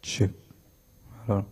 Check. Hello.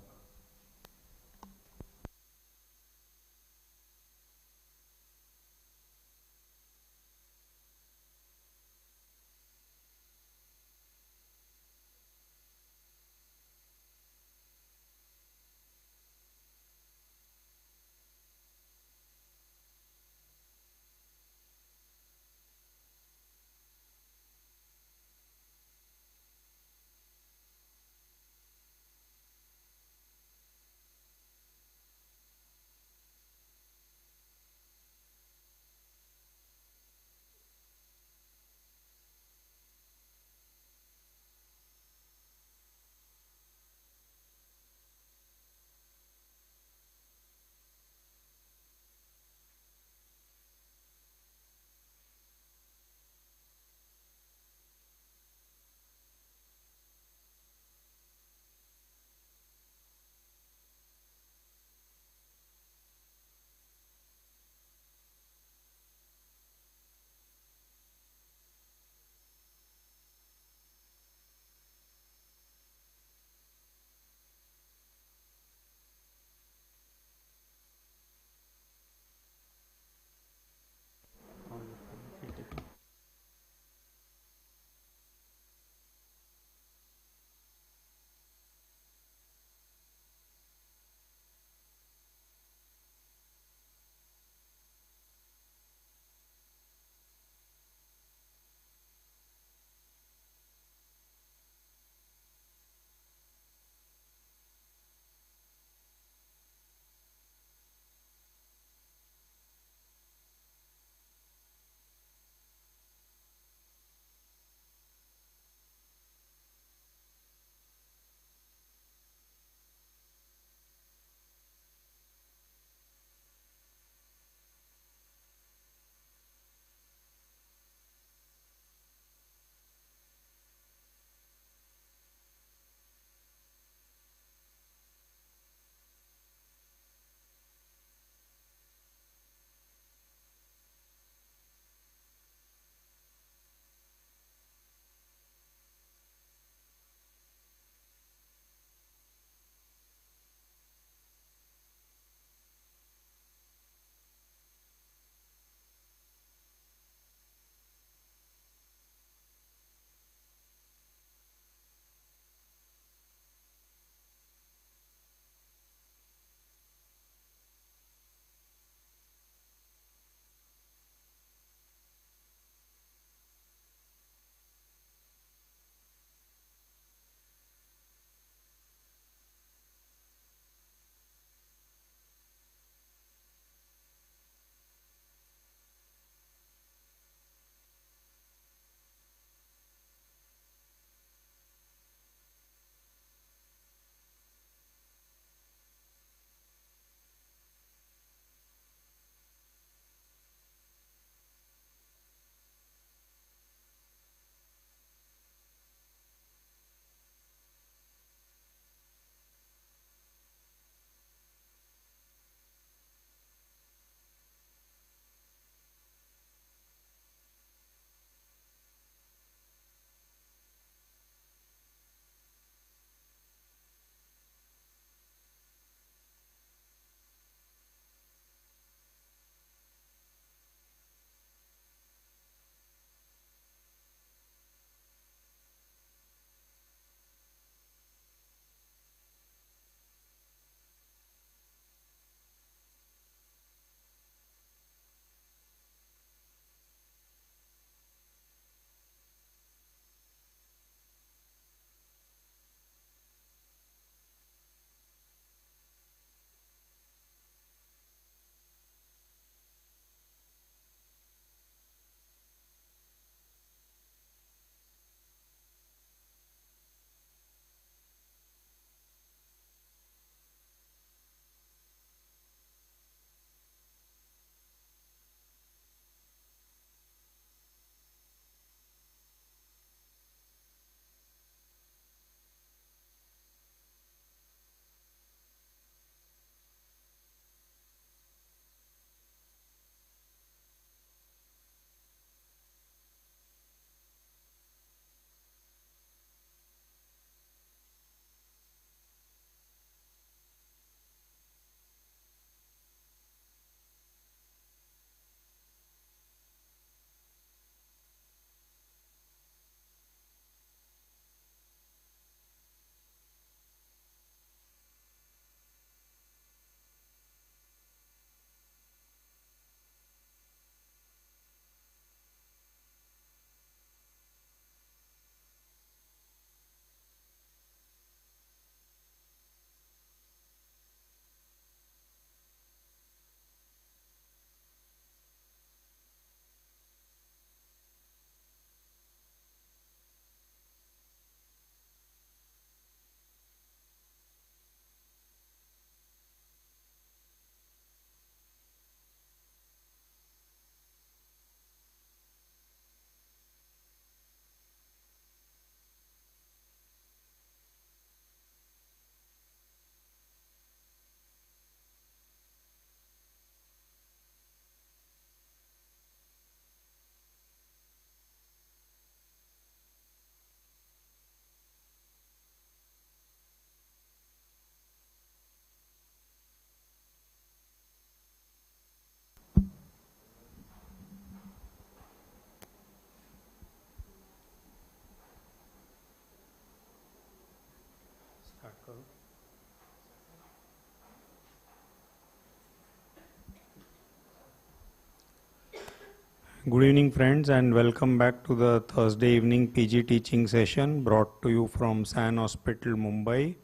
Good evening, friends, and welcome back to the Thursday evening PG teaching session brought to you from San Hospital, Mumbai.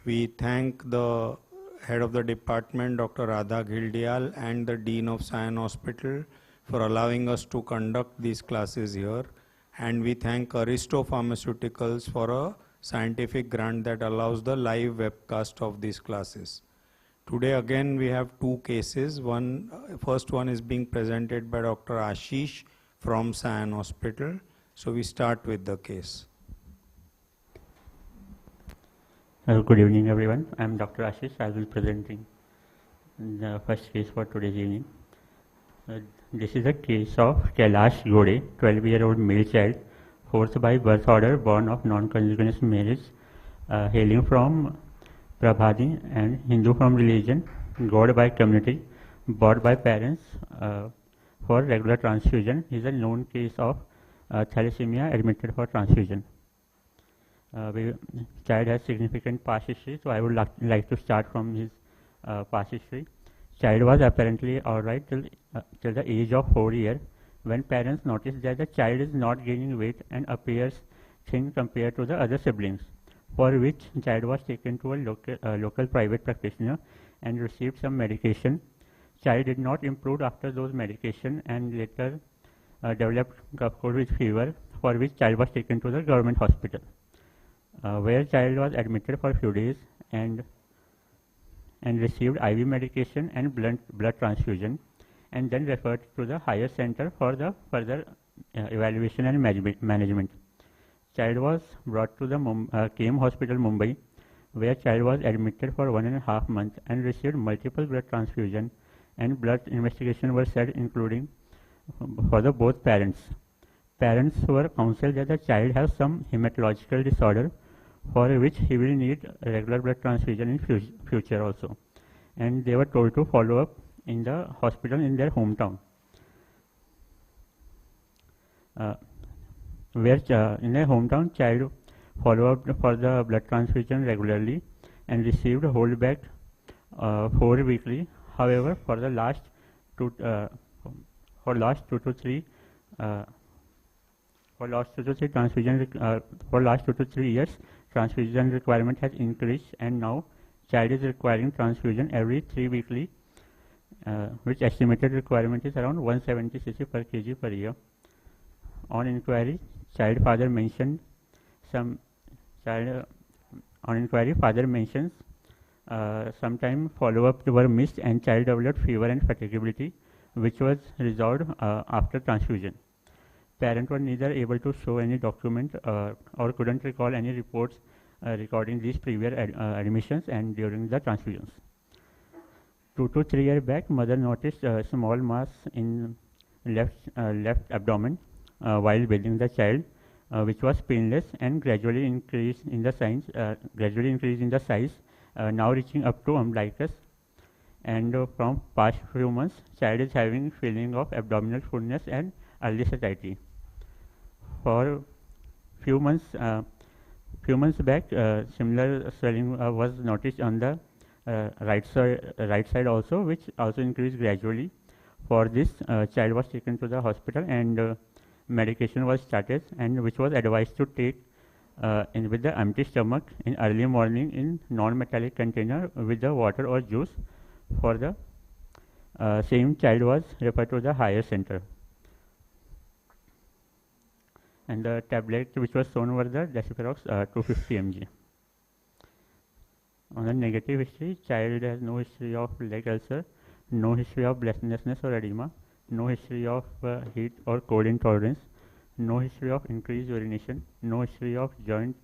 We thank the head of the department, Dr. Radha Ghildial, and the Dean of San Hospital for allowing us to conduct these classes here. And we thank Aristo Pharmaceuticals for a scientific grant that allows the live webcast of these classes. Today again we have two cases. First one is being presented by Dr. Ashish from San Hospital. So we start with the case. Good evening everyone. I am Dr. Ashish. I will be presenting the first case for today's evening. This is a case of Kailash Gode, 12-year-old male child, forced by birth order, born of non-consanguineous marriage, hailing from Prabhadi and Hindu from religion, God by community, bought by parents for regular transfusion. He is a known case of thalassemia admitted for transfusion. Child has significant past history, so I would like to start from his past history. Child was apparently alright till the age of 4 years, when parents noticed that the child is not gaining weight and appears thin compared to the other siblings, for which child was taken to a local private practitioner and received some medication. Child did not improve after those medication and later developed cough cold with fever, for which child was taken to the government hospital, where child was admitted for a few days and received IV medication and blood transfusion, and then referred to the higher center for the further evaluation and management. Child was brought to the KM Hospital, Mumbai, where child was admitted for 1.5 months and received multiple blood transfusion and blood investigation were said, including for the both parents. Parents were counseled that the child has some hematological disorder, for which he will need regular blood transfusion in future also, and they were told to follow up in the hospital in their hometown. In their hometown, child followed up for the blood transfusion regularly and received holdback 4 weekly. However, for the last 2 to 3 years, transfusion requirement has increased, and now child is requiring transfusion every 3 weekly, which estimated requirement is around 170 cc per kg per year. On inquiry, father mentions sometime follow-up were missed and child developed fever and fatigability, which was resolved after transfusion. Parents were neither able to show any document or couldn't recall any reports recording these previous admissions and during the transfusions. 2 to 3 years back, mother noticed a small mass in left abdomen while bathing the child, which was painless and gradually increased in the size, now reaching up to umbilicus. And from past few months, child is having feeling of abdominal fullness and early satiety. For few months back, similar swelling was noticed on the right side also, which also increased gradually. For this, child was taken to the hospital and medication was started, and which was advised to take with the empty stomach in early morning in non-metallic container with the water or juice. For the same, child was referred to the higher center, and the tablet which was shown were the Deciferox 250 mg. On the negative history, child has no history of leg ulcer, no history of breathlessness or edema, no history of heat or cold intolerance, no history of increased urination, no history of joint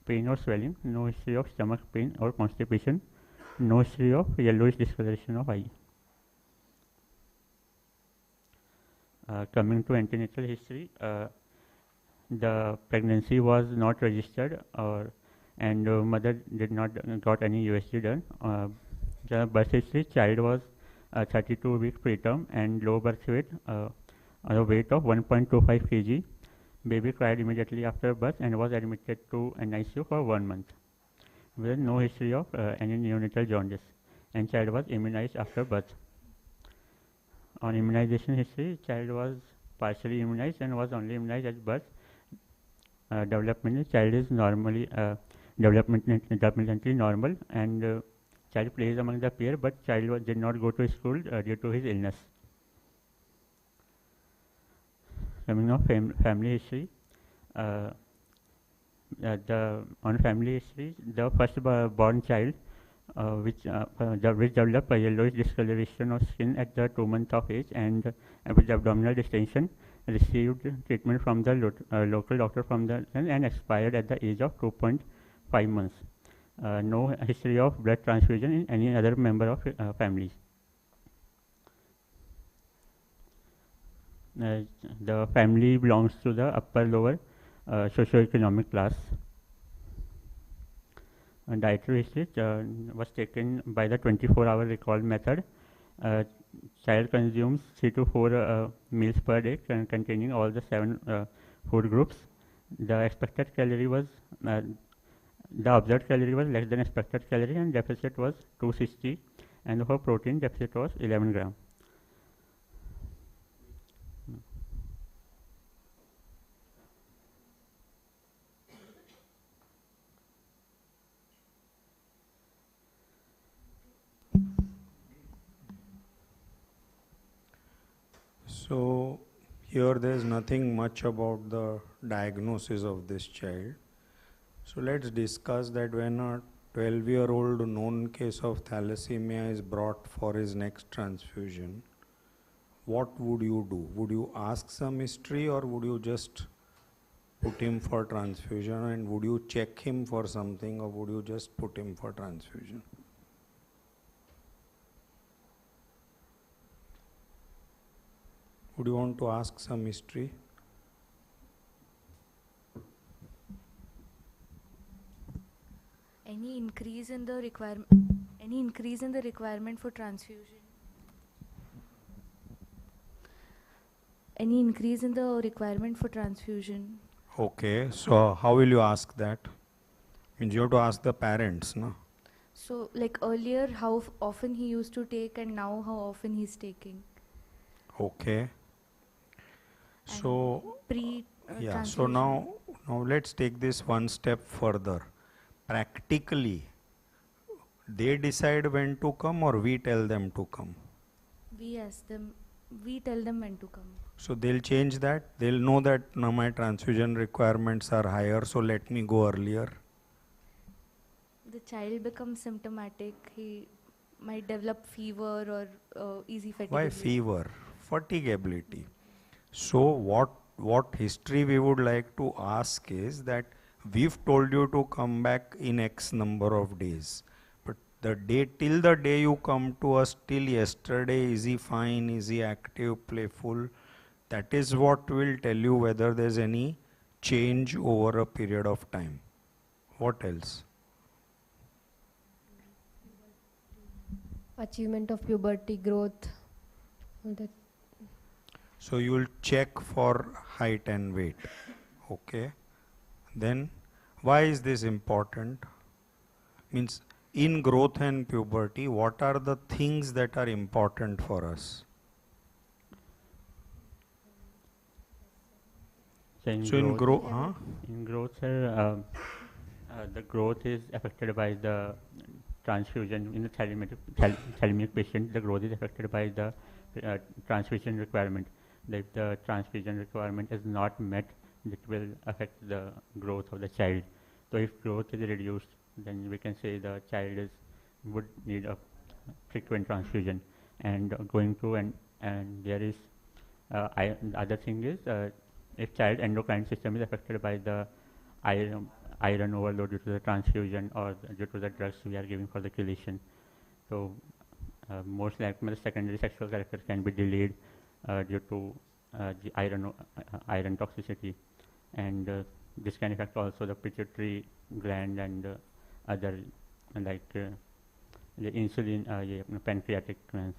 pain or swelling, no history of stomach pain or constipation, no history of yellowish discoloration of eye. Coming to antenatal history, the pregnancy was not registered, and mother did not got any USG done. The birth history, child was 32 weeks preterm and low birth weight, a weight of 1.25 kg. Baby cried immediately after birth and was admitted to an ICU for 1 month with no history of any neonatal jaundice, and child was immunized after birth. On immunization history, child was partially immunized and was only immunized at birth. Developmentally, child is normally developmentally normal, and child plays among the peer, but child did not go to school due to his illness. Coming of family history, on family history, the first born child, which developed a yellowish discoloration of skin at the 2 months of age and with abdominal distension, received treatment from the local doctor from the and expired at the age of 2.5 months. No history of blood transfusion in any other member of family. The family belongs to the upper lower socio-economic class. Dietary history was taken by the 24-hour recall method. Child consumes 3 to 4 meals per day containing all the 7 food groups. The expected calorie was the observed calorie was less than expected calorie, and deficit was 260, and for protein deficit was 11 gram. So here there is nothing much about the diagnosis of this child. So let's discuss that when a 12-year-old known case of thalassemia is brought for his next transfusion, what would you do? Would you ask some history, or would you just put him for transfusion, and would you check him for something, or would you just put him for transfusion? Would you want to ask some history? Any increase in the requirement for transfusion? Any increase in the requirement for transfusion? Okay, so how will you ask that? Means you have to ask the parents, no? So like earlier, how often he used to take, and now how often he's taking? Okay. So yeah, so transfusion. now let's take this one step further. Practically, they decide when to come, or we tell them to come? We tell them when to come. So they'll change that. They'll know that now my transfusion requirements are higher, so let me go earlier. The child becomes symptomatic. He might develop fever or easy fatigue. Why fever? Fatigability. So what history we would like to ask is that we've told you to come back in X number of days, but till the day you come to us, till yesterday, is he fine, is he active, playful? That is what will tell you whether there's any change over a period of time. What else? Achievement of puberty, growth, all that. So you will check for height and weight. Okay. Then why is this important? Means in growth and puberty, what are the things that are important for us? So In growth, sir, the growth is affected by the transfusion. In the thalassemia patient, the growth is affected by the transfusion requirement. If the transfusion requirement is not met, it will affect the growth of the child. So if growth is reduced, then we can say the child would need a frequent transfusion. And going through and there is the other thing is if child endocrine system is affected by the iron overload due to the transfusion or due to the drugs we are giving for the chelation. So most likely the secondary sexual character can be delayed due to the iron toxicity, and this can affect also the pituitary gland and other like the insulin, pancreatic glands.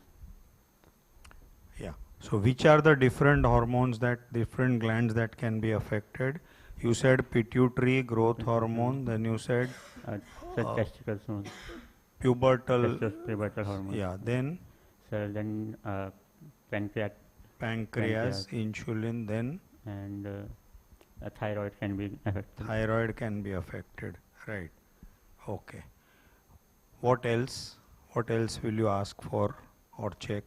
yeah. So which are the different hormones different glands that can be affected? You said pituitary, growth hormone, then you said testicles, pubertal hormone. Yeah, then So then Pancreas, insulin, then and a thyroid can be affected. thyroid can be affected. Right. Okay. What else? What else will you ask for or check?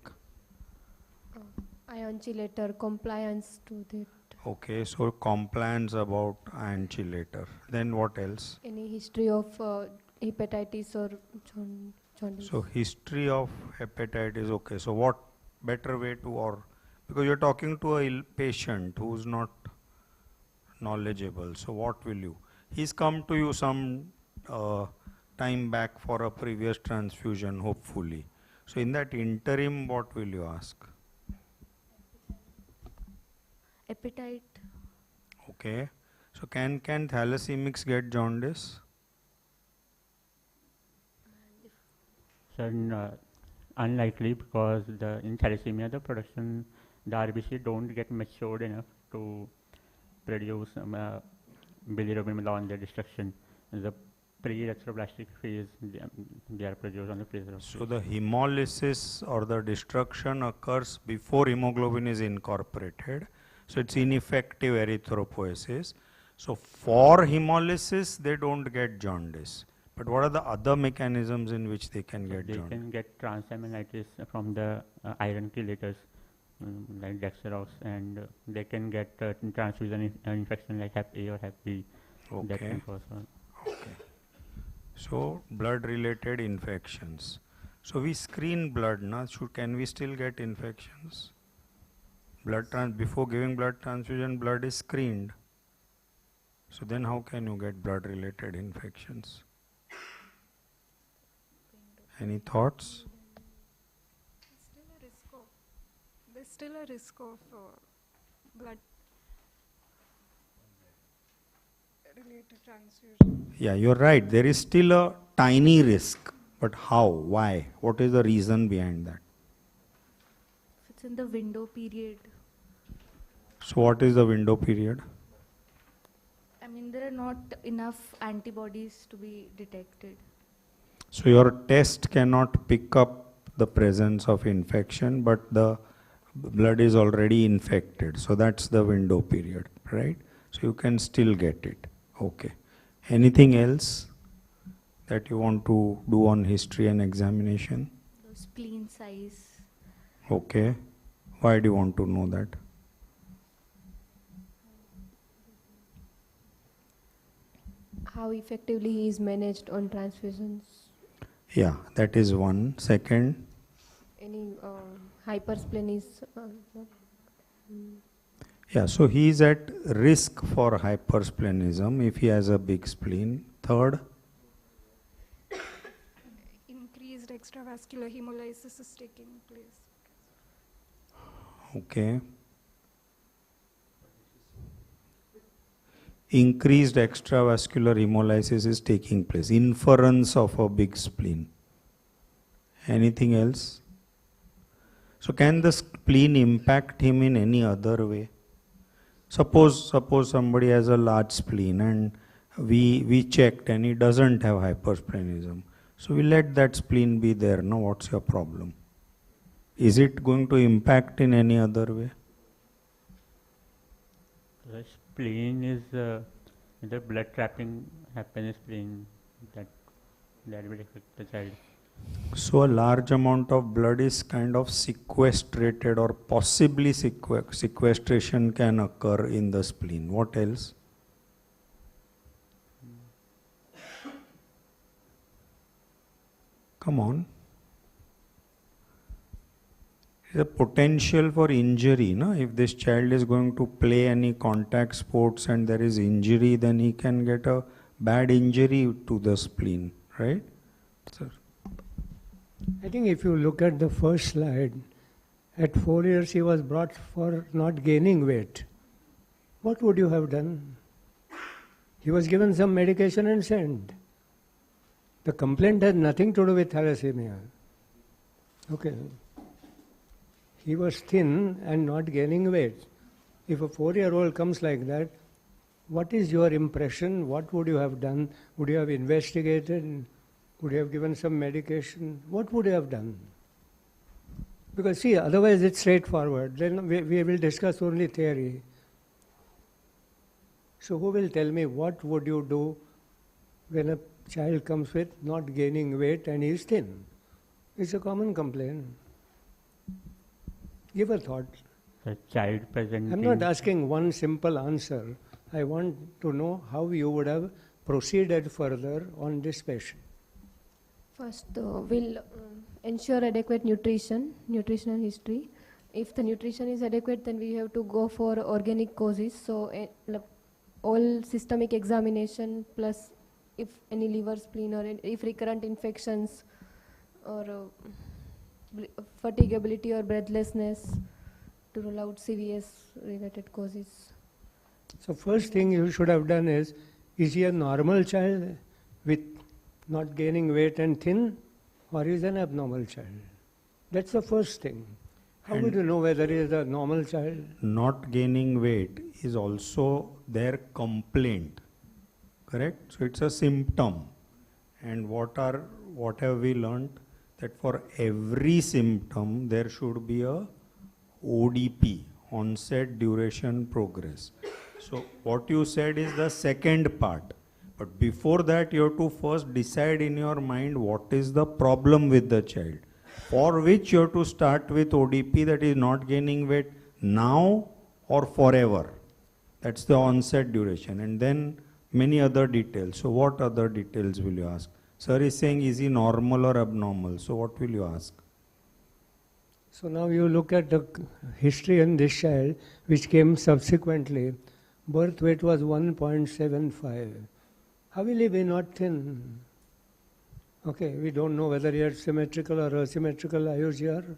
Ion chelator compliance to that. Okay, so compliance about ion chelator. Then what else? Any history of hepatitis or jaundice. So history of hepatitis. Okay, so what better way to, or because you're talking to a ill patient who's not knowledgeable. So what will you? He's come to you some time back for a previous transfusion, hopefully. So in that interim, what will you ask? Appetite. Okay. So can thalassemics get jaundice? So unlikely, because in thalassemia the RBC don't get matured enough to produce bilirubin on their destruction. The pre-electroblastic phase, they are produced on the pre-electroblastic. So the hemolysis or the destruction occurs before hemoglobin is incorporated. So it's ineffective erythropoiesis. So for hemolysis, they don't get jaundice. But what are the other mechanisms in which they can get They jaundice? can get transaminitis from the iron chelators, like Dextrose, and they can get transfusion infection like Hep A or Hep B. That Okay. can cause one. Okay. So blood-related infections. So we screen blood, na? Can we still get infections? Before giving blood transfusion, blood is screened. So then how can you get blood-related infections? Any thoughts? There's still a risk of blood related transfusion. Yeah, you're right. There is still a tiny risk. But how? Why? What is the reason behind that? If it's in the window period. So what is the window period? I mean, there are not enough antibodies to be detected. So your test cannot pick up the presence of infection, but the blood is already infected. So that's the window period, right? So you can still get it. Okay. Anything else that you want to do on history and examination? The spleen size. Okay. Why do you want to know that? How effectively he is managed on transfusions. Yeah, that is one. Second, Any hypersplenism. yeah, so he is at risk for hypersplenism if he has a big spleen. Third, Increased extravascular hemolysis is taking place. okay. Increased extravascular hemolysis is taking place. Inference of a big spleen. Anything else? So can the spleen impact him in any other way? Suppose somebody has a large spleen and we checked and he doesn't have hypersplenism. So we let that spleen be there. No, what's your problem? Is it going to impact in any other way? The spleen is the blood trapping happen in spleen that will affect the child. So a large amount of blood is kind of sequestrated, or possibly sequestration can occur in the spleen. What else? Come on. There is a potential for injury, no? If this child is going to play any contact sports and there is injury, then he can get a bad injury to the spleen, right? Sir. I think if you look at the first slide, at 4 years he was brought for not gaining weight. What would you have done? He was given some medication and sent. The complaint had nothing to do with thalassemia. Okay. He was thin and not gaining weight. If a 4-year-old comes like that, what is your impression? What would you have done? Would you have investigated? Would you have given some medication? What would you have done? Because see, otherwise it's straightforward. Then we will discuss only theory. So who will tell me what would you do when a child comes with not gaining weight and is thin? It's a common complaint. Give a thought. The child presenting. I'm not asking one simple answer. I want to know how you would have proceeded further on this patient. First, we'll ensure adequate nutritional history. If the nutrition is adequate, then we have to go for organic causes. So, all systemic examination plus if any liver, spleen, or if recurrent infections or fatigability or breathlessness, to rule out CVS related causes. So first thing you should have done is he a normal child with not gaining weight and thin, or is an abnormal child? That's the first thing. How would you know whether he is a normal child? Not gaining weight is also their complaint, correct? So it's a symptom. And what have we learnt? That for every symptom there should be a ODP, onset, duration, progress. So what you said is the second part. But before that you have to first decide in your mind what is the problem with the child. For which you have to start with ODP, that is not gaining weight now or forever. That's the onset, duration, and then many other details. So what other details will you ask? Sir is saying, is he normal or abnormal? So what will you ask? So now you look at the history in this child, which came subsequently. Birth weight was 1.75. How will he be not thin? Okay, we don't know whether he had symmetrical or asymmetrical IUGR.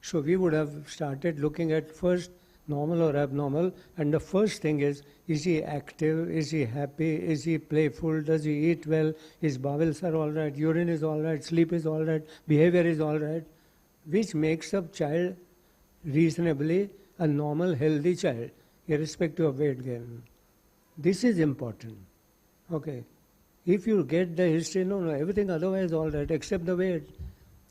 So we would have started looking at first normal or abnormal, and the first thing is he active, is he happy, is he playful, does he eat well, his bowels are all right, urine is all right, sleep is all right, behavior is all right, which makes a child reasonably a normal, healthy child, irrespective of weight gain. This is important. Okay. If you get the history, no, everything otherwise all right, except the weight,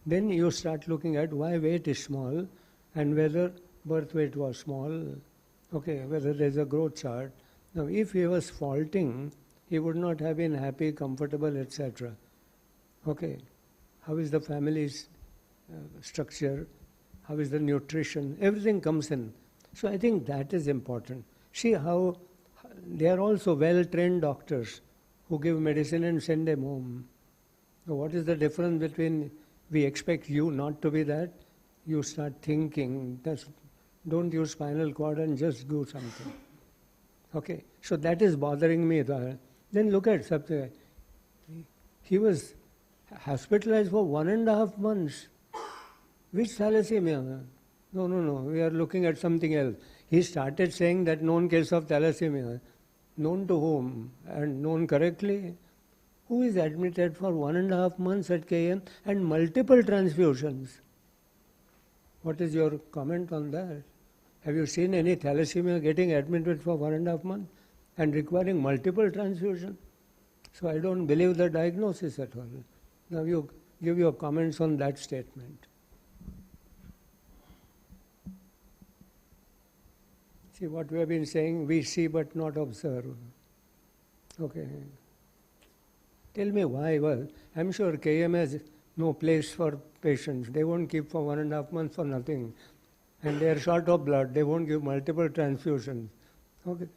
then you start looking at why weight is small and whether birth weight was small, okay, whether there's a growth chart. Now, if he was faulting, he would not have been happy, comfortable, etc. Okay. How is the family's structure? How is the nutrition? Everything comes in. So I think that is important. See how they are also well-trained doctors who give medicine and send them home. So what is the difference between we expect you not to be that? You start thinking, don't use spinal cord and just do something. Okay, so that is bothering me. Then look at something. He was hospitalized for 1.5 months. Which thalassemia? No, we are looking at something else. He started saying that known case of thalassemia. Known to whom? And known correctly? Who is admitted for 1.5 months at KM and multiple transfusions? What is your comment on that? Have you seen any thalassemia getting admitted for 1.5 months and requiring multiple transfusions? So I don't believe the diagnosis at all. Now you give your comments on that statement. See what we have been saying, we see but not observe. Okay. Tell me why. Well, I'm sure KM has no place for patients. They won't keep for 1.5 months for nothing. And they are short of blood. They won't give multiple transfusions. Okay.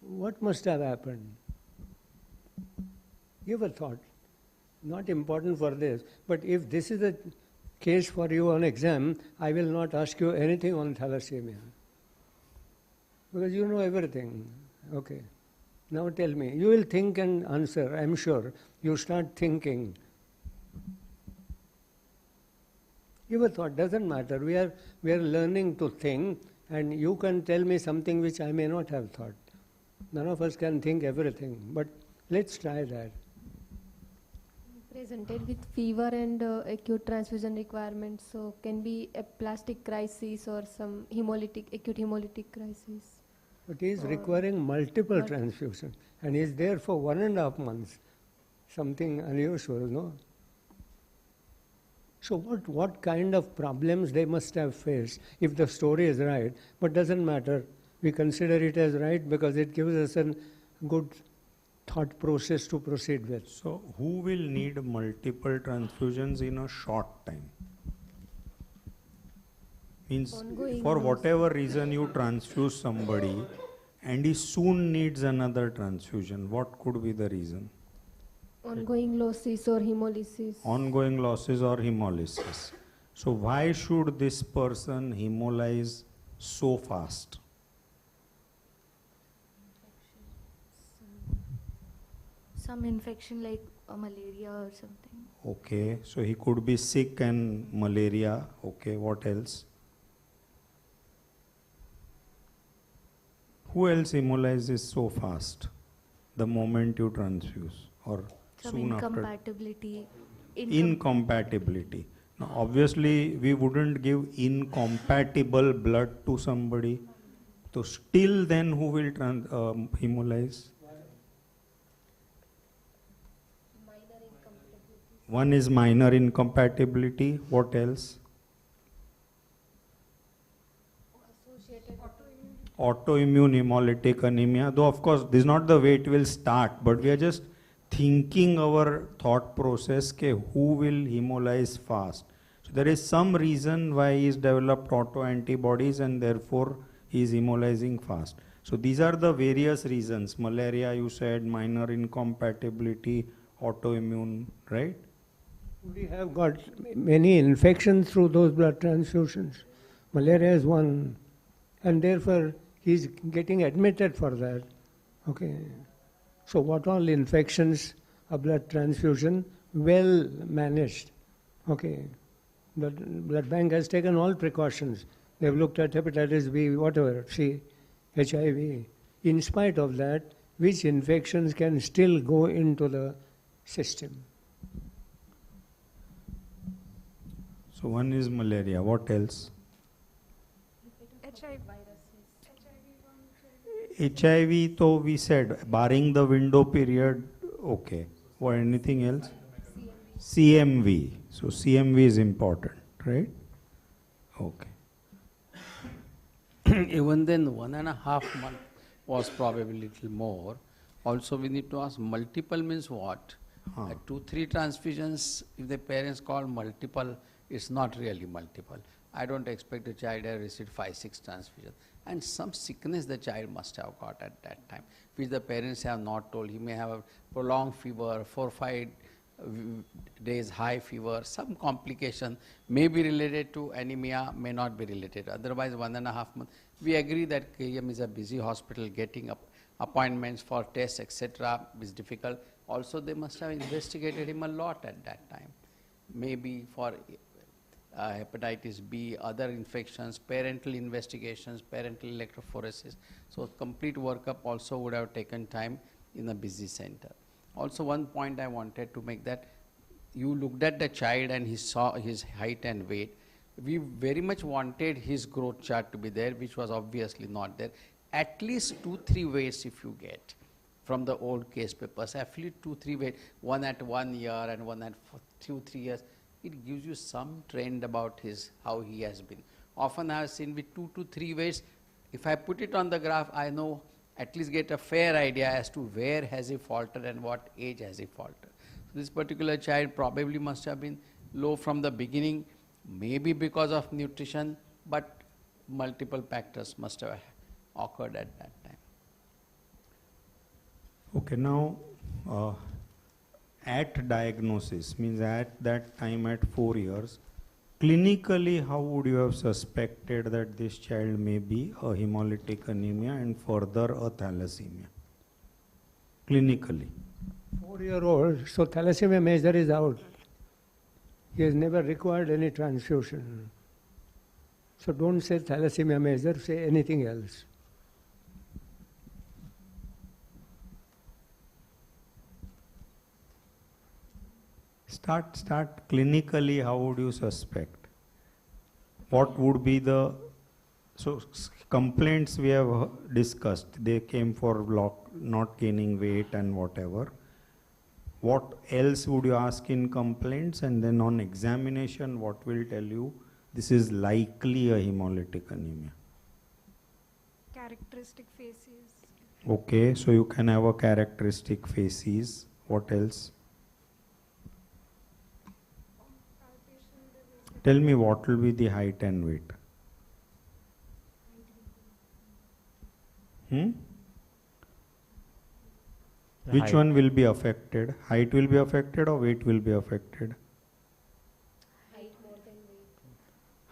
What must have happened? Give a thought. Not important for this. But if this is a case for you on exam, I will not ask you anything on thalassemia. Because you know everything. Okay. Now tell me. You will think and answer, I'm sure. You start thinking. Give a thought. Doesn't matter. We are learning to think, and you can tell me something which I may not have thought. None of us can think everything. But let's try that. Presented with fever and acute transfusion requirements, so can be a plastic crisis or some acute hemolytic crisis. But he is requiring multiple transfusions, and he is there for 1.5 months. Something unusual, no? So what kind of problems they must have faced if the story is right, but doesn't matter. We consider it as right because it gives us a good thought process to proceed with. So who will need multiple transfusions in a short time? Means Ongoing for loss. whatever reason you transfuse somebody and he soon needs another transfusion, what could be the reason? Ongoing losses or hemolysis. Ongoing losses or hemolysis. So why should this person hemolyze so fast? Some infection like malaria or something. Okay, so he could be sick and malaria. Okay, what else? Who else hemolyzes so fast the moment you transfuse or Some soon after? incompatibility. Incompatibility. Now, obviously, we wouldn't give incompatible blood to somebody. So, still then, who will hemolyze? One is minor incompatibility. What else? Autoimmune hemolytic anemia. Though, of course, this is not the way it will start, but we are just thinking our thought process ke who will hemolyze fast. So there is some reason why he has developed autoantibodies and therefore he is hemolyzing fast. So these are the various reasons. Malaria, you said, minor incompatibility, autoimmune, right? We have got many infections through those blood transfusions. Malaria is one, and therefore he is getting admitted for that. Okay. So what all infections, a blood transfusion, well managed. Okay. The blood bank has taken all precautions. They have looked at hepatitis B, whatever, C, HIV. In spite of that, which infections can still go into the system? So one is malaria. What else? HIV. HIV, though we said, barring the window period, okay. Or anything else? CMV. So CMV is important, right? Okay. Even then, 1.5 months was probably little more. Also, we need to ask multiple means what? Huh. 2-3 transfusions, if the parents call multiple, it's not really multiple. I don't expect the child to have received 5-6 transfusions. And some sickness the child must have got at that time, which the parents have not told. He may have a prolonged fever, 4-5 days high fever, some complication may be related to anemia, may not be related. Otherwise, 1.5 months. We agree that KEM is a busy hospital, getting up appointments for tests, etc. is difficult. Also, they must have investigated him a lot at that time. Maybe for hepatitis B, other infections, parental investigations, parental electrophoresis. So complete workup also would have taken time in a busy center. Also, one point I wanted to make, that you looked at the child and he saw his height and weight. We very much wanted his growth chart to be there, which was obviously not there. At least 2-3 weights if you get from the old case papers, at least 2-3 weights, one at 1 year and one at 2-3 years. It gives you some trend about how he has been. Often I have seen with 2 to 3 weights, if I put it on the graph, I know, at least get a fair idea as to where has he faltered and what age has he faltered. So this particular child probably must have been low from the beginning, maybe because of nutrition, but multiple factors must have occurred at that time. Okay, now at diagnosis, means at that time at 4 years, clinically how would you have suspected that this child may be a hemolytic anemia and further a thalassemia? Clinically. 4-year-old, so thalassemia major is out. He has never required any transfusion. So don't say thalassemia major, say anything else. Start clinically, how would you suspect? What would be the, complaints we have discussed, they came for not gaining weight and whatever. What else would you ask in complaints? And then on examination, what will tell you this is likely a hemolytic anemia? Characteristic faces. Okay, so you can have a characteristic facies. What else? Tell me what will be the height and weight? The Which height. one will be affected? Height will be affected or weight will be affected?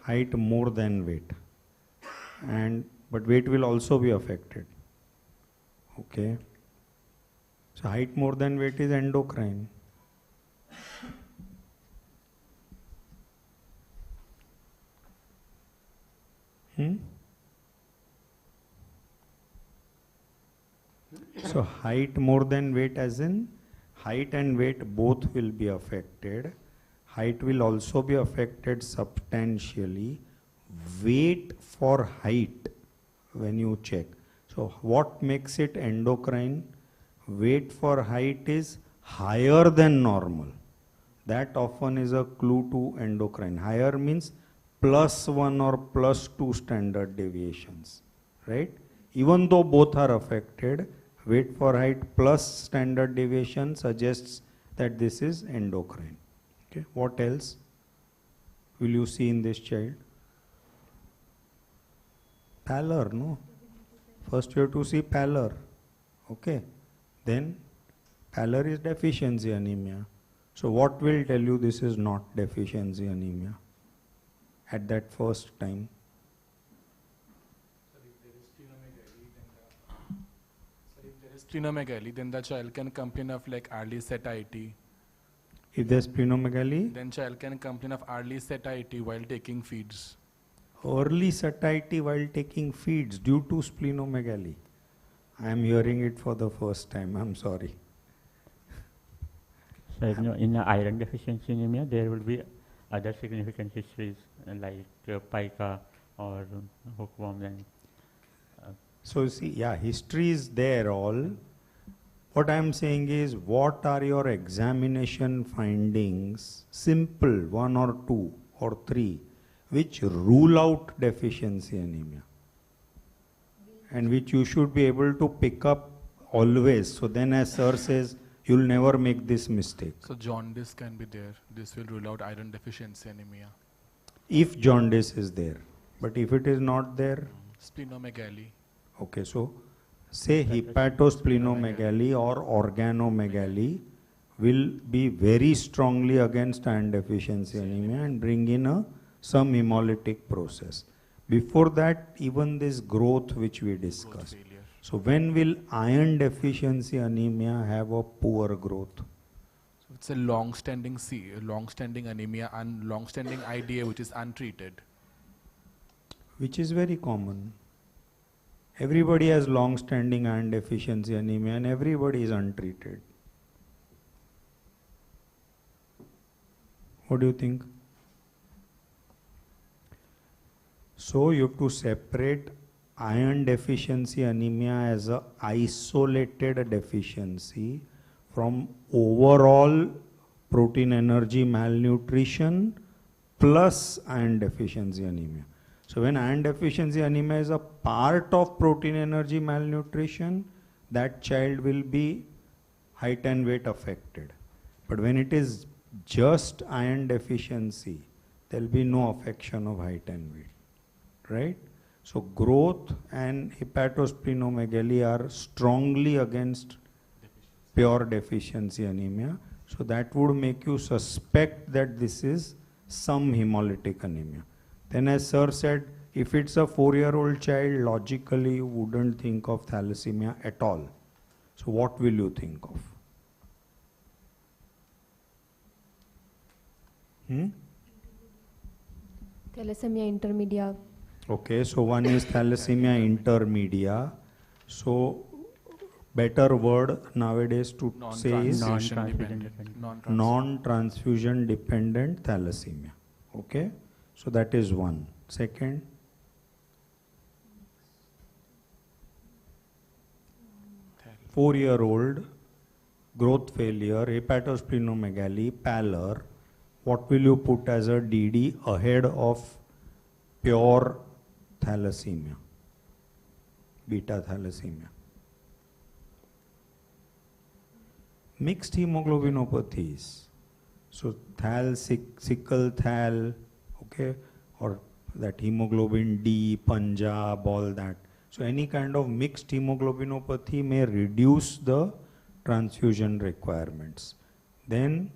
Height more than weight. But weight will also be affected. Okay. So height more than weight is endocrine. So height more than weight, as in height and weight both will be affected. Height will also be affected substantially. Weight for height when you check. So what makes it endocrine? Weight for height is higher than normal. That often is a clue to endocrine. Higher means +1 or +2 standard deviations, right? Even though both are affected, weight for height plus standard deviation suggests that this is endocrine. Okay, what else will you see in this child? Pallor, no? First you have to see pallor. Okay, then pallor is deficiency anemia. So what will tell you this is not deficiency anemia at that first time? If there is splenomegaly, then the child can complain of like early satiety. If there's splenomegaly, Then child can complain of early satiety while taking feeds. early satiety while taking feeds due to splenomegaly. I am hearing it for the first time. I'm sorry. So in the iron deficiency anemia, there will be other significant histories like pica or hookworm and So see, yeah, history is there all. What I am saying is, what are your examination findings, simple, 1 or 2 or 3, which rule out deficiency anemia? And which you should be able to pick up always. So then as sir says, you'll never make this mistake. So jaundice can be there. This will rule out iron deficiency anemia. If jaundice is there. But if it is not there, Splenomegaly. okay, so say hepatosplenomegaly or organomegaly will be very strongly against iron deficiency anemia and bring in some hemolytic process. Before that, even this growth which we Growth discussed. failure. So when will iron deficiency anemia have a poor growth? So it's a long-standing long-standing anemia and long-standing IDA which is untreated. Which is very common. Everybody has long-standing iron deficiency anemia and everybody is untreated. What do you think? So you have to separate iron deficiency anemia as a isolated deficiency from overall protein energy malnutrition plus iron deficiency anemia. So when iron deficiency anemia is a part of protein energy malnutrition, that child will be height and weight affected. But when it is just iron deficiency, there will be no affection of height and weight, right? So growth and hepatosplenomegaly are strongly against pure deficiency anemia. So that would make you suspect that this is some hemolytic anemia. Then as sir said, if it's a 4-year-old child, logically you wouldn't think of thalassemia at all. So what will you think of? Thalassemia intermedia. Okay, so one is thalassemia intermedia. So better word nowadays to say is Non-transfusion non-transfusion dependent. dependent. non-transfusion dependent thalassemia. Okay, so that is one. Second, 4-year-old growth failure, hepatosplenomegaly, pallor, what will you put as a DD ahead of pure thalassemia, beta thalassemia? Mixed hemoglobinopathies. So sickle thal, okay, or that hemoglobin D, Punjab, all that. So any kind of mixed hemoglobinopathy may reduce the transfusion requirements. Then,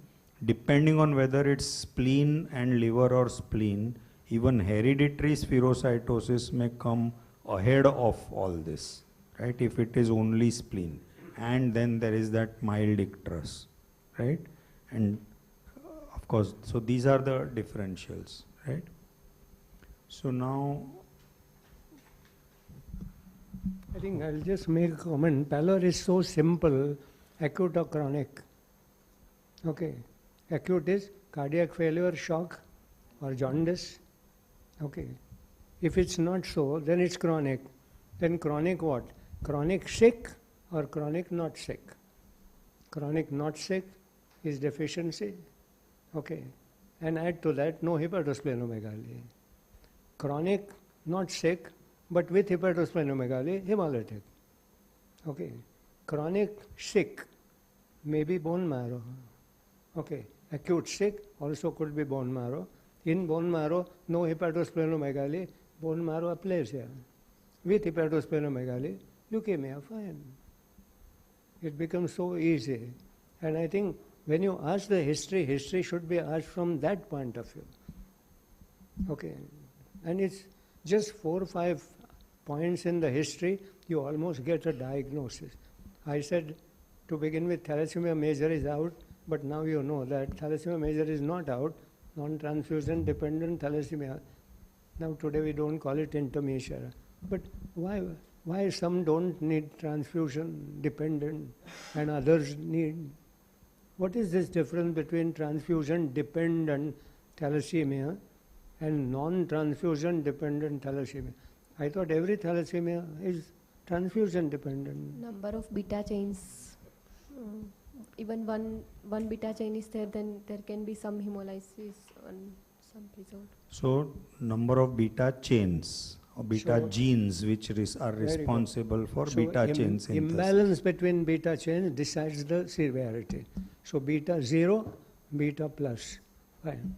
depending on whether it's spleen and liver or spleen, even hereditary spherocytosis may come ahead of all this, right? If it is only spleen. And then there is that mild icterus, right? And of course, so these are the differentials, right? So now, I think I'll just make a comment. Pallor is so simple, acute or chronic. Okay. Acute is cardiac failure, shock, or jaundice. Okay. If it's not so, then it's chronic. Then chronic what? Chronic sick or chronic not sick? Chronic not sick is deficiency. Okay. And add to that, no hepatosplenomegaly. Chronic not sick, but with hepatosplenomegaly, hemolytic. Okay. Chronic sick, maybe bone marrow. Okay. Acute sick also could be bone marrow. In bone marrow, no hepatosplenomegaly, bone marrow aplasia. With hepatosplenomegaly, leukemia, fine. It becomes so easy. And I think when you ask the history, history should be asked from that point of view. Okay. And it's just 4 or 5 points in the history, you almost get a diagnosis. I said to begin with, thalassemia major is out, but now you know that thalassemia major is not out, non-transfusion dependent thalassemia. Now today we don't call it intermediate. But why some don't need transfusion dependent and others need? What is this difference between transfusion dependent thalassemia and non-transfusion dependent thalassemia? I thought every thalassemia is transfusion dependent. Number of beta chains. Even one beta chain is there, then there can be some hemolysis on some result. so number of beta chains or beta So- genes which are Very good. responsible for So beta chain synthesis. imbalance between beta chains decides the severity. So beta 0, beta plus. Fine.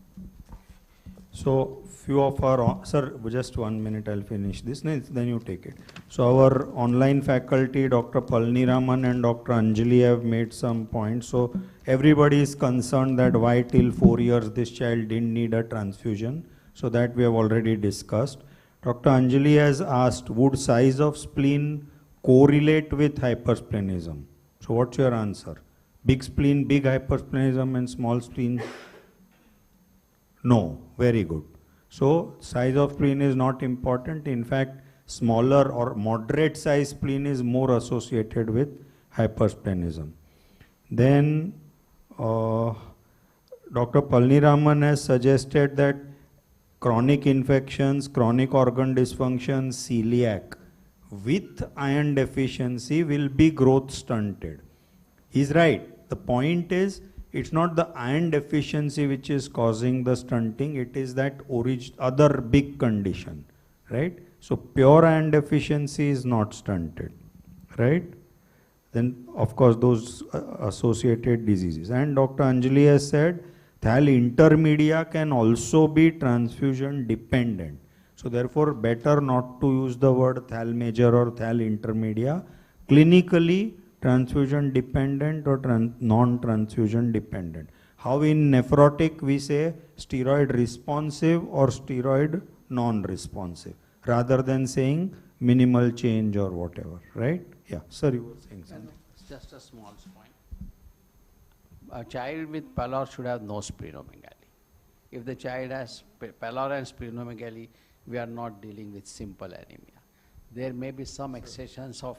So few of our, sir, just 1 minute, I'll finish this, then you take it. So our online faculty, Dr. Palniraman and Dr. Anjali have made some points. So everybody is concerned that why till 4 years this child didn't need a transfusion. So that we have already discussed. Dr. Anjali has asked, would size of spleen correlate with hypersplenism? So what's your answer? Big spleen, big hypersplenism, and small spleen? No, very good. So size of spleen is not important. In fact, smaller or moderate size spleen is more associated with hypersplenism. Then Dr. Palniraman has suggested that chronic infections, chronic organ dysfunction, celiac with iron deficiency will be growth stunted. He's right. The point is, it's not the iron deficiency which is causing the stunting, it is that other big condition, right? So pure iron deficiency is not stunted, right? Then of course those associated diseases. And Dr. Anjali has said thal intermedia can also be transfusion dependent. So therefore better not to use the word thal major or thal intermedia. Clinically, transfusion dependent or non-transfusion dependent. How in nephrotic we say steroid responsive or steroid non-responsive rather than saying minimal change or whatever, right? Yeah, sir, you were saying something. It's just a small point. A child with pallor should have no splenomegaly. If the child has pallor and splenomegaly, we are not dealing with simple anemia. There may be some exceptions of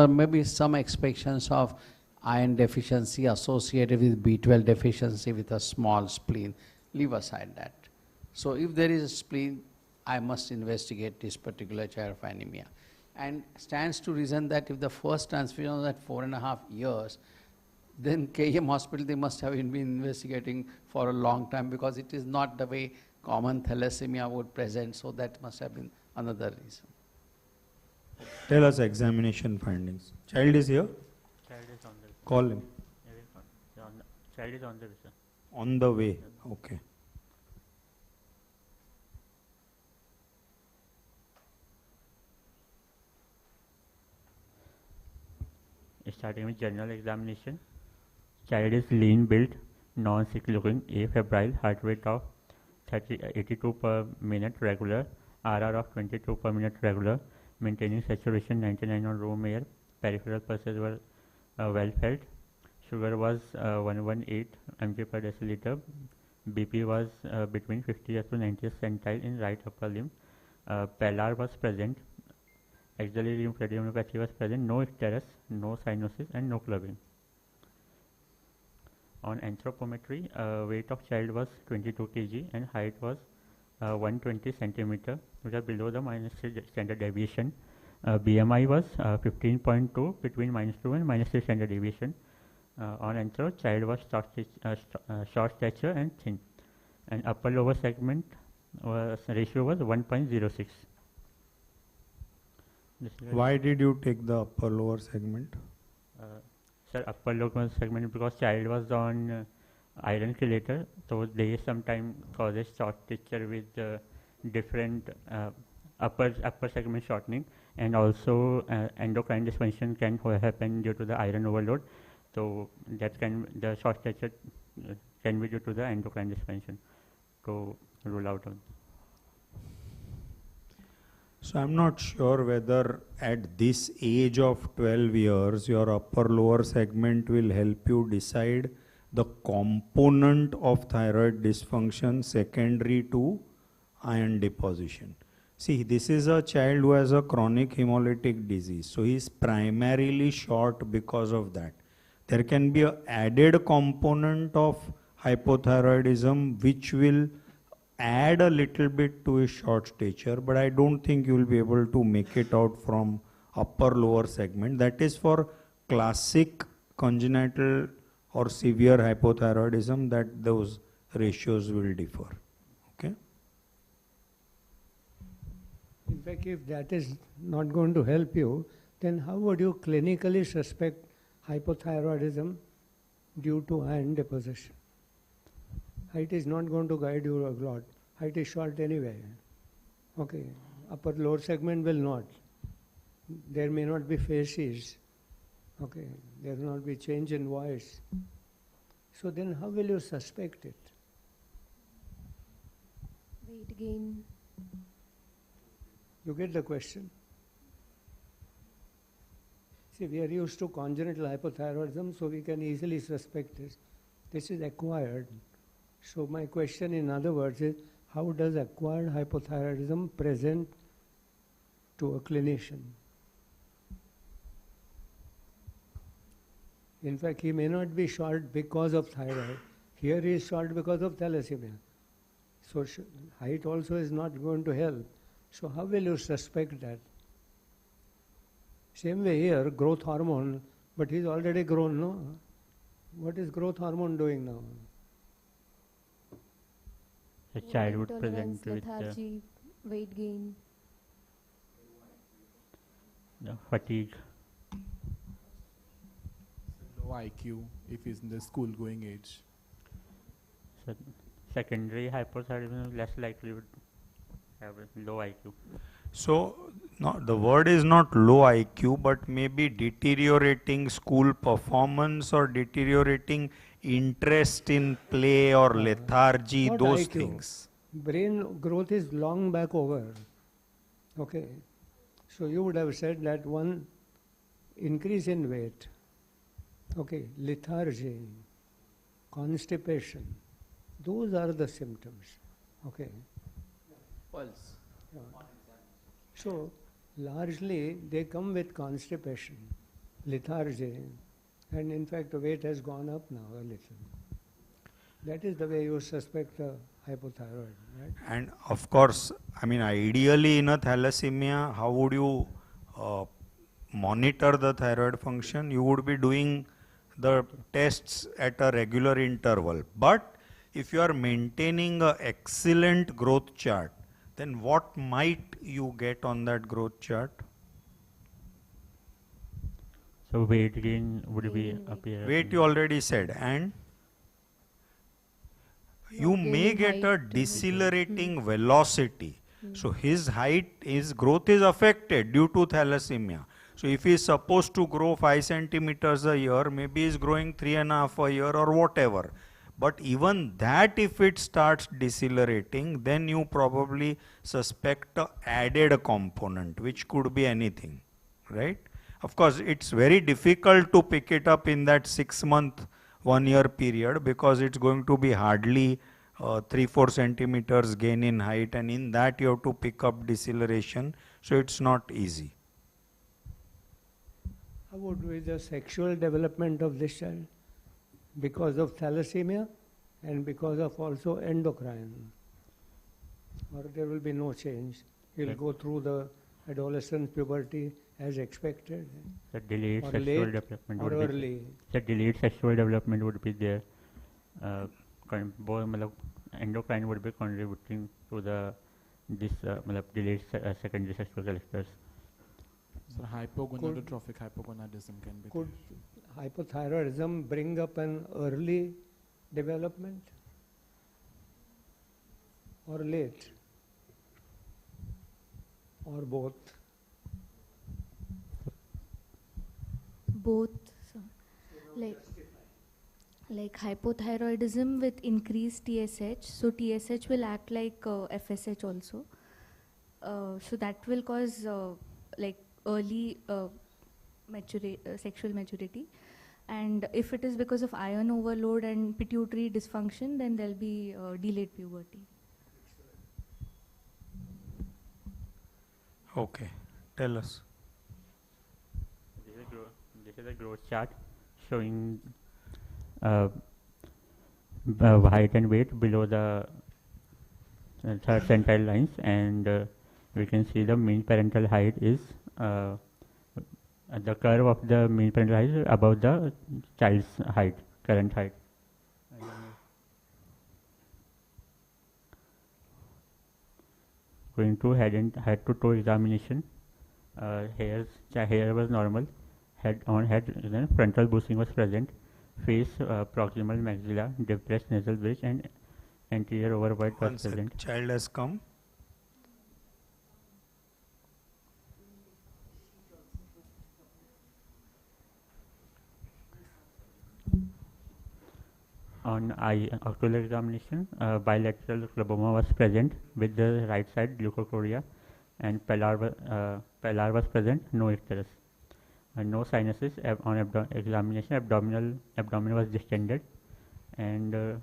maybe some exceptions of iron deficiency associated with B12 deficiency with a small spleen. Leave aside that. So if there is a spleen, I must investigate this particular child of anemia. And stands to reason that if the first transfusion was at 4.5 years, then KM hospital, they must have been investigating for a long time, because it is not the way common thalassemia would present, so that must have been another reason. Tell us examination findings. Child is here? Child is on the Call him. child is on the visa. On the way. Okay. Starting with general examination. Child is lean built, non-sick looking, afebrile, heart rate of 82 per minute regular, RR of 22 per minute regular, maintaining saturation 99 on room air, peripheral pulses were well felt, sugar was 118 mg per deciliter, BP was between 50th to 90th centile in right upper limb, PALR was present, axillary lymphadenopathy was present, no icterus, no cyanosis and no clubbing. On anthropometry, weight of child was 22 kg and height was 120 centimeter, which are below the -3 standard deviation. BMI was 15.2 between -2 and -3 standard deviation. On anthro, child was short stature and thin, and upper lower segment ratio was 1.06. Why did you take the upper lower segment? Sir, upper lower segment because child was on iron chelator, so they sometimes causes short stature with different upper segment shortening, and also endocrine dysfunction can happen due to the iron overload. So that the short stature can be due to the endocrine dysfunction. To rule out on. So I'm not sure whether at this age of 12 years your upper lower segment will help you decide the component of thyroid dysfunction secondary to iron deposition. See, this is a child who has a chronic hemolytic disease, so he is primarily short because of that. There can be an added component of hypothyroidism which will add a little bit to his short stature, but I don't think you will be able to make it out from upper lower segment. That is for classic congenital or severe hypothyroidism that those ratios will differ. Okay. In fact, if that is not going to help you, then how would you clinically suspect hypothyroidism due to iron deposition? Height is not going to guide you a lot. Height is short anyway. Okay. Upper lower segment will not. There may not be faces. Okay. There will not be change in voice. So then how will you suspect it? Weight gain. You get the question? See, we are used to congenital hypothyroidism, so we can easily suspect this. This is acquired. So my question, in other words, is how does acquired hypothyroidism present to a clinician? In fact, he may not be short because of thyroid. Here he is short because of thalassemia. So height also is not going to help. So how will you suspect that? Same way here, growth hormone, but he's already grown, no? What is growth hormone doing now? The child would Intolerance, present with lethargy, weight gain. fatigue. Low IQ if he's in the school going age. So secondary hypothyroidism is less likely would have a low IQ. So the word is not low IQ, but maybe deteriorating school performance or deteriorating interest in play or lethargy, Not those IQ. things. Brain growth is long back over. Okay. So you would have said that one, increase in weight. Okay. Lethargy, constipation. Those are the symptoms. Okay. Pulse. Yeah. So largely they come with constipation, lethargy, and in fact the weight has gone up now a little. That is the way you suspect the hypothyroid, right? And of course, I mean, ideally in a thalassemia, how would you monitor the thyroid function, you would be doing the tests at a regular interval. But if you are maintaining an excellent growth chart, then what might you get on that growth chart? So weight gain would be Gaining weight. appear. Weight you already said, and you may gaining get a height. decelerating velocity. So his growth is affected due to thalassemia. So if he is supposed to grow 5 centimeters a year, maybe he is growing 3.5 a year or whatever. But even that, if it starts decelerating, then you probably suspect a added component, which could be anything, right? Of course, it's very difficult to pick it up in that 6-month, 1-year period, because it's going to be hardly 3-4 centimeters gain in height, and in that you have to pick up deceleration, so it's not easy. How would be the sexual development of this child? Because of thalassemia and because of also endocrine? Or there will be no change? He'll Yes. go through the adolescent puberty as expected, The delayed or sexual late, development or would be early? the delayed sexual development would be there. Both endocrine would be contributing to this delayed secondary sexual characters. So hypogonadotrophic hypogonadism can be. Could hypothyroidism bring up an early development or late, or both? Both, so, like hypothyroidism with increased TSH. So TSH will act like FSH also. So that will cause like early sexual maturity. And if it is because of iron overload and pituitary dysfunction, then there'll be delayed puberty. Okay, tell us. This is a growth chart showing height and weight below the third centile lines, and we can see the mean parental height is the curve of the mean parental height is above the child's height, current height. Going to head to toe examination. Hair was normal. Head, then frontal boosting was present. Face, proximal maxilla, depressed nasal bridge, and anterior overbite One was sec. present. Child has come. On ocular examination, bilateral globoma was present with the right side leukocoria, and pellar was present, no icterus. No sinuses. On examination, abdomen was distended, and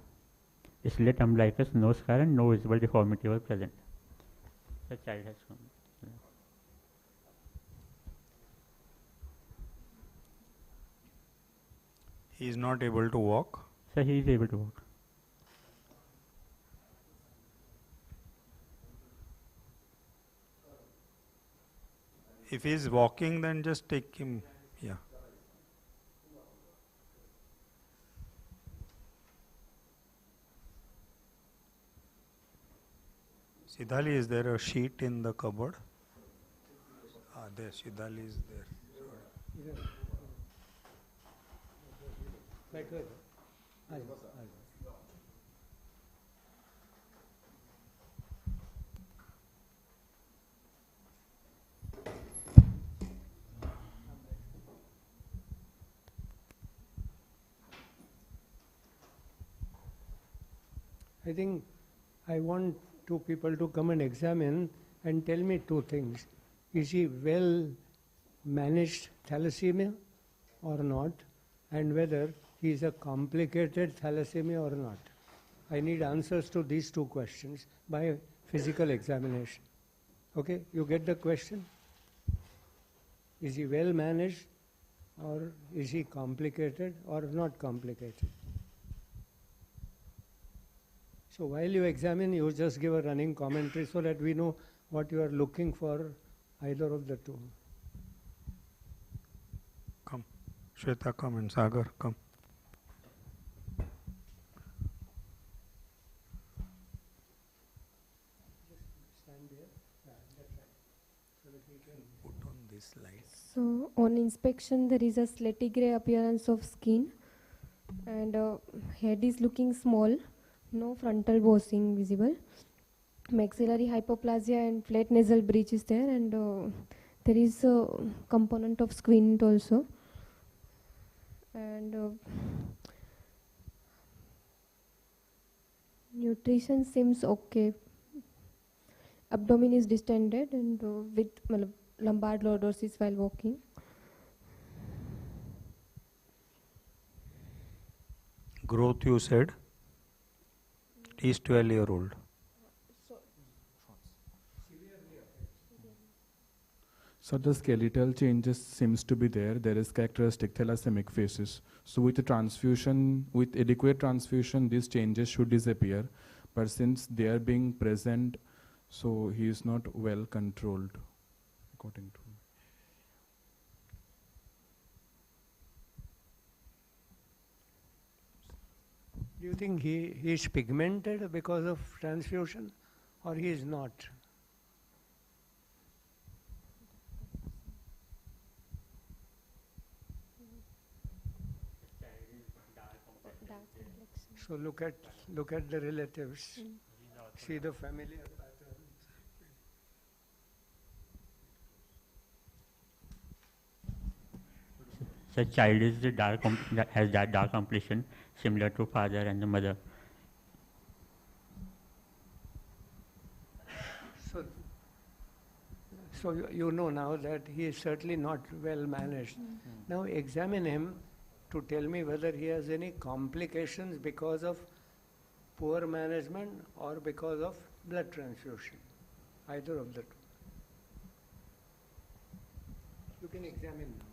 slit umbilicus, no scar, and no visible deformity was present. The child has come. He is not able to walk. So he is able to walk. If he is walking, then just take him. Yeah. Sidhali, is there a sheet in the cupboard? Ah, there. Sidhali is there. I think I want two people to come and examine and tell me two things. Is he well managed thalassemia or not, and whether he is a complicated thalassemia or not? I need answers to these two questions by physical examination. Okay, you get the question? Is he well managed, or is he complicated or not complicated? So while you examine, you just give a running commentary so that we know what you are looking for, either of the two. Shweta, come, and Sagar, come. Put on this light. So on inspection there is a slaty grey appearance of skin and head is looking small, no frontal bossing visible. Maxillary hypoplasia and flat nasal bridge is there, and there is a component of squint also. And nutrition seems okay. Abdomen is distended and with lumbar lordosis while walking. Growth, you said? He's 12-year-old. So the skeletal changes seems to be there. There is characteristic thalassemic phases. So with the transfusion, with adequate transfusion, these changes should disappear. But since they are being present, so he is not well controlled, according to me. Do you think he is pigmented because of transfusion, or he is not? So look at the relatives. See the familiar pattern. The child is the has that dark complexion similar to father and the mother. So you know now that he is certainly not well managed. Now examine him to tell me whether he has any complications because of poor management or because of blood transfusion. Either of the two. You can examine now.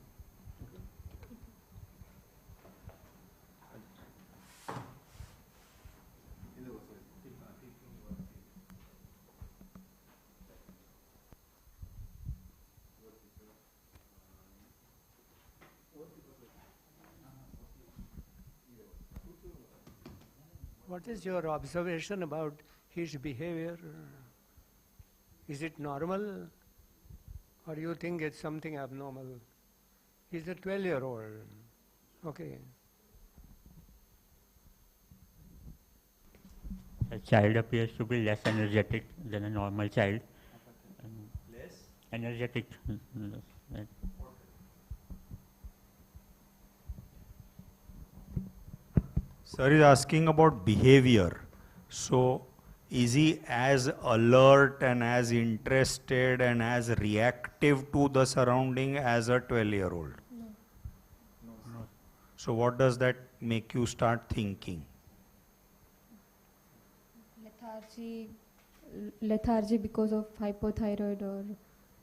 What is your observation about his behavior? Is it normal, or you think it's something abnormal? He's a 12-year-old. Okay. The child appears to be less energetic than a normal child. Less? Energetic. Right. Sir is asking about behavior. So, is he as alert and as interested and as reactive to the surrounding as a 12-year-old? No. So, what does that make you start thinking? Lethargy because of hypothyroid or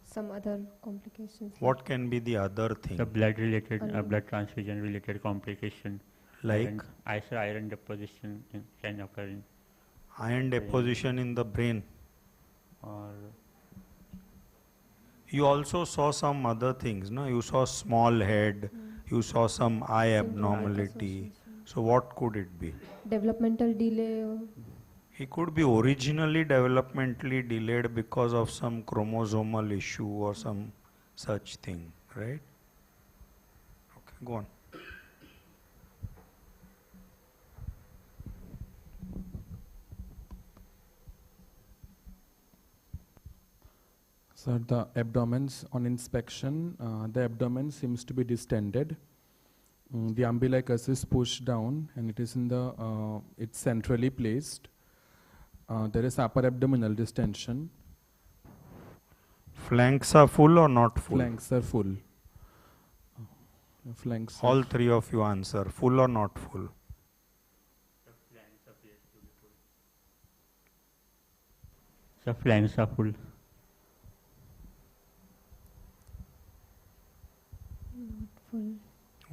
some other complications. What can be the other thing? The blood-related, blood transfusion-related complication. Like? Iron deposition can occur in. Iron deposition in the brain. Or you also saw some other things, no? You saw small head, you saw some eye abnormality. So what could it be? Developmental delay. He could be originally developmentally delayed because of some chromosomal issue or some such thing, right? Okay, go on. So the abdomens on inspection, the abdomen seems to be distended. The umbilicus is pushed down and it is in the, it's centrally placed. There is upper abdominal distension. Flanks are full or not full? Flanks are full. Flanks. All three of you answer, full or not full? the flanks are full. Full.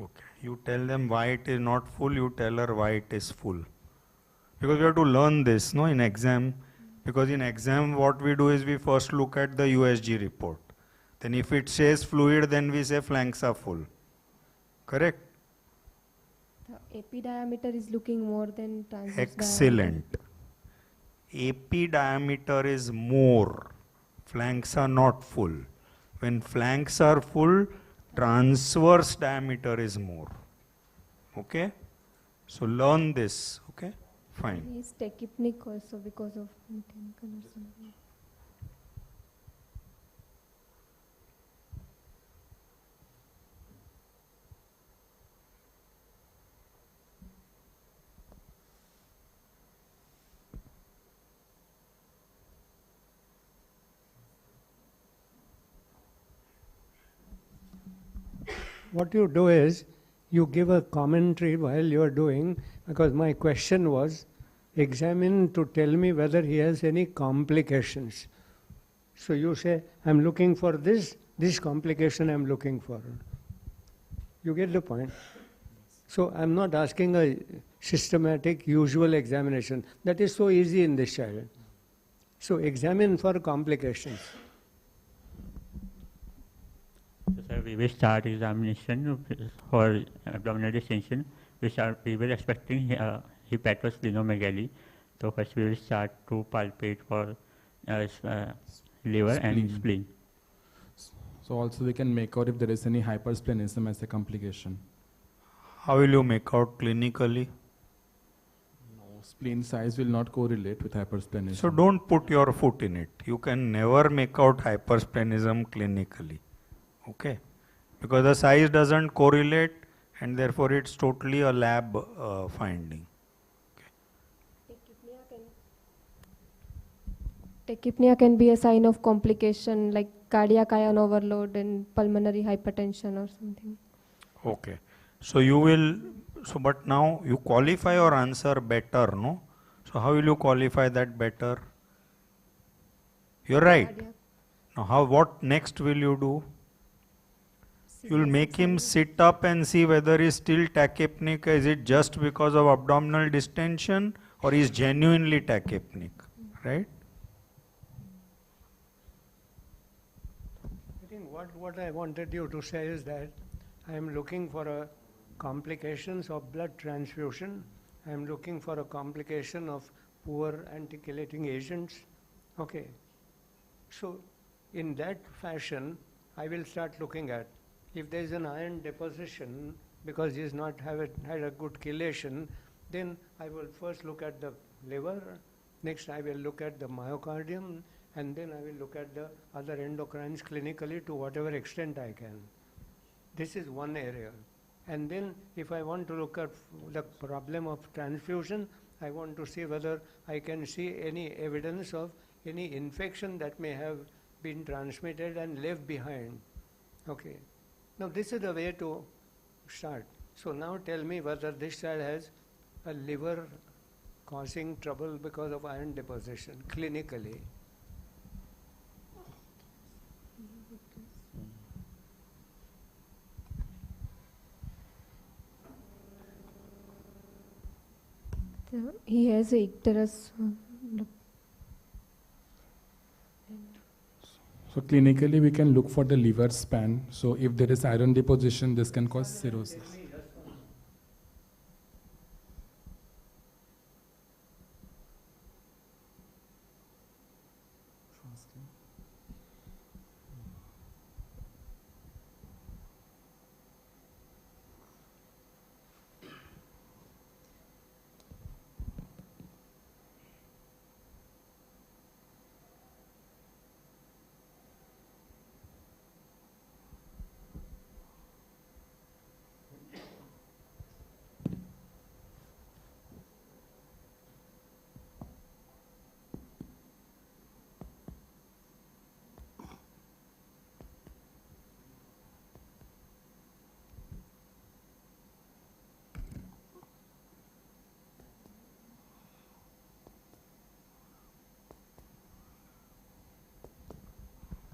Okay. You tell them why it is not full, you tell her why it is full. Because we have to learn this, no, in exam. Because in exam what we do is we first look at the USG report. Then if it says fluid, then we say flanks are full. Correct? The AP diameter is looking more than transverse Excellent. AP diameter is more. Flanks are not full. When flanks are full, transverse diameter is more. Okay? So learn this. Okay? Fine. He is tachypnic also because of mechanical or something. What you do is, you give a commentary while you are doing, because my question was, examine to tell me whether he has any complications. So you say, I'm looking for this complication I'm looking for. You get the point? So I'm not asking a systematic, usual examination. That is so easy in this child. So examine for complications. So, sir, we will start examination for abdominal distension. We were expecting hepatosplenomegaly. So first we will start to palpate for liver and spleen. So also we can make out if there is any hypersplenism as a complication. How will you make out clinically? No, spleen size will not correlate with hypersplenism. So don't put your foot in it. You can never make out hypersplenism clinically. Okay? Because the size doesn't correlate and therefore it's totally a lab finding. Tachypnea can be a sign of complication like cardiac ion overload and pulmonary hypertension or something. Okay. So you will, but now you qualify your answer better, no? So how will you qualify that better? You're right. Cardiac. Now what next will you do? You'll make him sit up and see whether he's still tachypnic. Is it just because of abdominal distension or is genuinely tachypnic, right? I think what I wanted you to say is that I am looking for a complications of blood transfusion. I am looking for a complication of poor anticoagulating agents. Okay. So in that fashion, I will start looking at if there is an iron deposition because he has not had a good chelation, then I will first look at the liver, next I will look at the myocardium, and then I will look at the other endocrines clinically to whatever extent I can. This is one area. And then if I want to look at the problem of transfusion, I want to see whether I can see any evidence of any infection that may have been transmitted and left behind. Okay. Now this is the way to start. So now tell me whether this child has a liver causing trouble because of iron deposition clinically. So he has a icterus. So clinically we can look for the liver span. So if there is iron deposition, this can cause cirrhosis.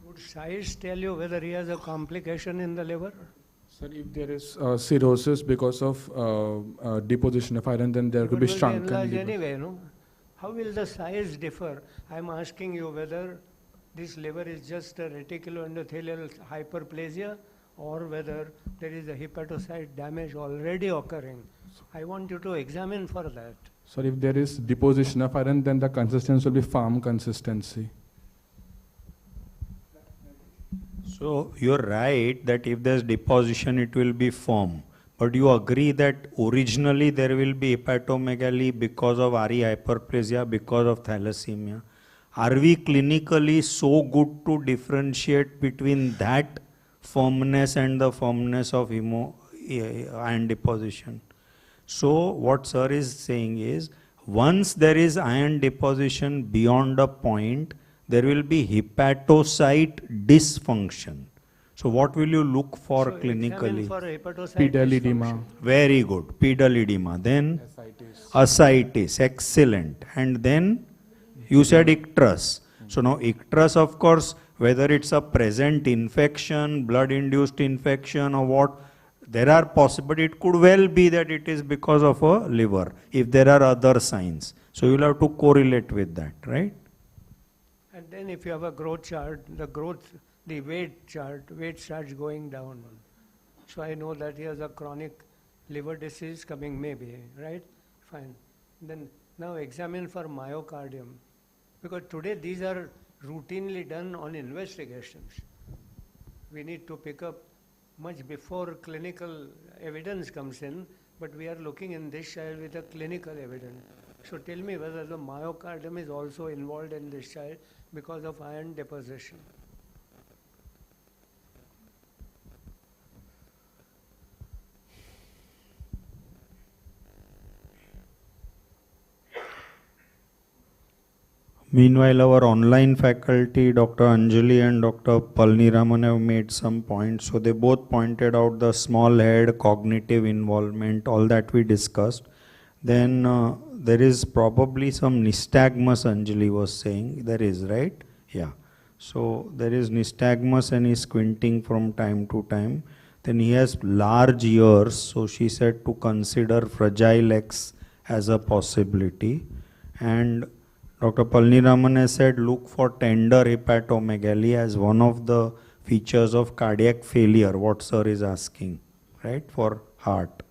Would size tell you whether he has a complication in the liver? Sir, if there is cirrhosis because of deposition of iron, then there could be shrunken liver. Anyway, no? How will the size differ? I am asking you whether this liver is just a reticuloendothelial hyperplasia or whether there is a hepatocyte damage already occurring. I want you to examine for that. So if there is deposition of iron, then the consistency will be firm consistency. So you're right that if there's deposition, it will be firm. But you agree that originally there will be hepatomegaly because of RE hyperplasia, because of thalassemia. Are we clinically so good to differentiate between that firmness and the firmness of iron deposition? So what sir is saying is, once there is iron deposition beyond a point, there will be hepatocyte dysfunction. So what will you look for So clinically? examine for hepatocyte Pedal dysfunction. edema. Very good. Pedal edema. Then ascites. Excellent. And then you said icterus. So now icterus, of course, whether it's a present infection, blood-induced infection or what, there are possibilities. It could well be that it is because of a liver, if there are other signs. So you'll have to correlate with that, right? And then if you have a growth chart, the weight chart, weight starts going down. So I know that he has a chronic liver disease coming maybe, right? Fine. Then now examine for myocardium. Because today these are routinely done on investigations. We need to pick up much before clinical evidence comes in, but we are looking in this child with a clinical evidence. So tell me whether the myocardium is also involved in this child because of iron deposition. Meanwhile, our online faculty, Dr. Anjali and Dr. Palniraman, have made some points. So they both pointed out the small head, cognitive involvement, all that we discussed. Then there is probably some nystagmus, Anjali was saying. There is, right? Yeah. So there is nystagmus and he's squinting from time to time. Then he has large ears. So she said to consider Fragile X as a possibility. And Dr. Palniraman has said look for tender hepatomegaly as one of the features of cardiac failure, what sir is asking, right, for heart.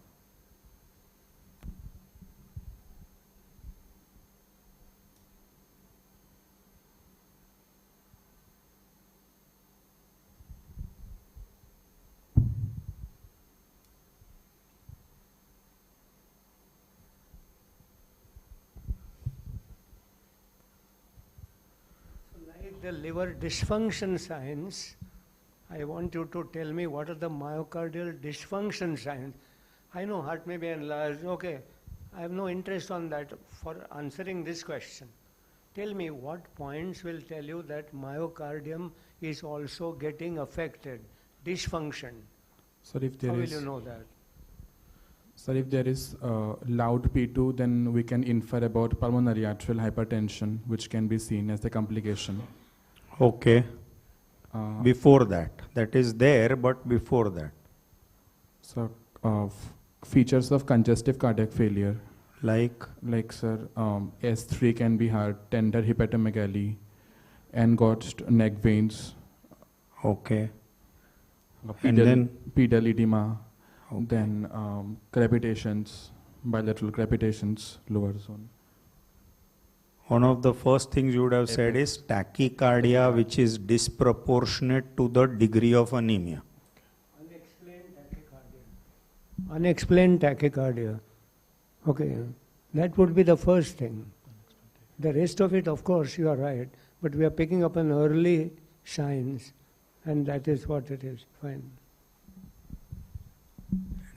The liver dysfunction signs, I want you to tell me what are the myocardial dysfunction signs. I know heart may be enlarged, okay, I have no interest on that for answering this question. Tell me what points will tell you that myocardium is also getting affected, dysfunction. So if there How will is, you know that? so if there is loud P2, then we can infer about pulmonary arterial hypertension, which can be seen as the complication. Okay. Before that is there, but before that. So features of congestive cardiac failure. Like Sir, S3 can be heart, tender hepatomegaly, engorged neck veins. okay. Pedal, And then pedal edema, okay. then crepitations, bilateral crepitations, lower zone. One of the first things you would have said is tachycardia, which is disproportionate to the degree of anemia. Unexplained tachycardia. Unexplained tachycardia. Okay, that would be the first thing. The rest of it, of course, you are right, but we are picking up an early signs, and that is what it is. Fine.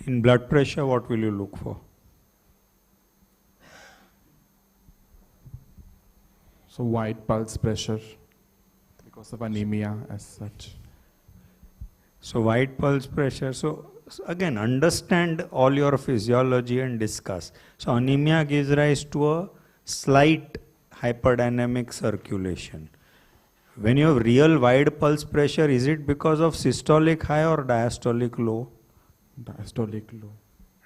In blood pressure, what will you look for? So wide pulse pressure because of anemia as such. So wide pulse pressure. So again, understand all your physiology and discuss. So anemia gives rise to a slight hyperdynamic circulation. When you have real wide pulse pressure, is it because of systolic high or diastolic low? Diastolic low.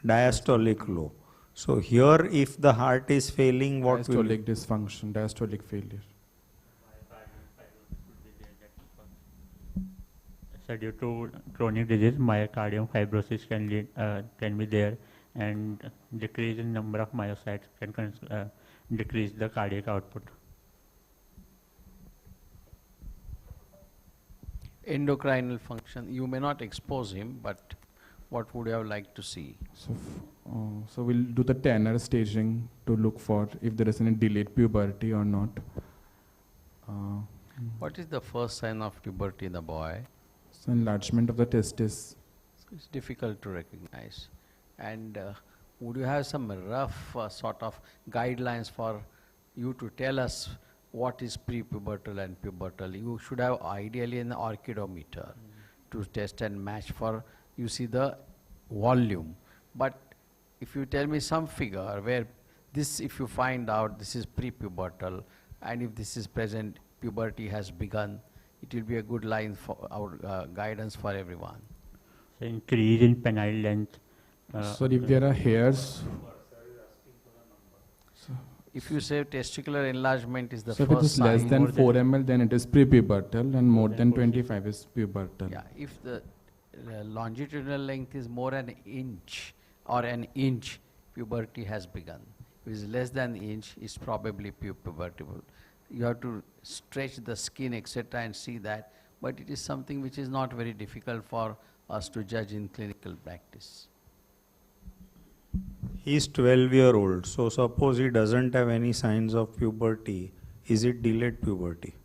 Diastolic low. So here, if the heart is failing, what will? Diastolic dysfunction, diastolic failure. So due to chronic disease, myocardium fibrosis can be there, and decrease in number of myocytes can decrease the cardiac output. Endocrinal function, you may not expose him, but what would you have liked to see? So we'll do the Tanner staging to look for if there is any delayed puberty or not. What is the first sign of puberty in the boy? So enlargement of the testis. It's difficult to recognize. And would you have some rough sort of guidelines for you to tell us what is prepubertal and pubertal? You should have ideally an orchidometer to test and match for, you see, the volume. But if you tell me some figure where this, if you find out this is prepubertal, and if this is present, puberty has begun, it will be a good line for our guidance for everyone. So increase in penile length. So if there are hairs, If you say testicular enlargement is the so if it first is less sign, than 4 ml, then it is prepubertal, and more than 25 is pubertal. yeah, if the longitudinal length is more an inch or an inch, puberty has begun. If it is less than an inch, it's probably pubertal. You have to stretch the skin, etc., and see that. But it is something which is not very difficult for us to judge in clinical practice. He's 12-year-old, so suppose he doesn't have any signs of puberty. Is it delayed puberty?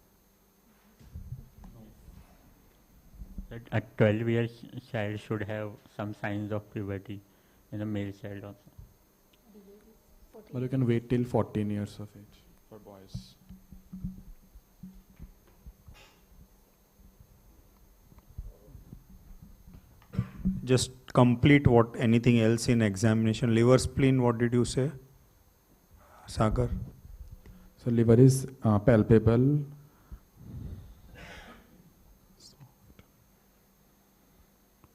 A 12-year child should have some signs of puberty in a male child also. But you can wait till 14 years of age for boys. Just complete what anything else in examination. Liver spleen, what did you say? Sagar? So liver is palpable.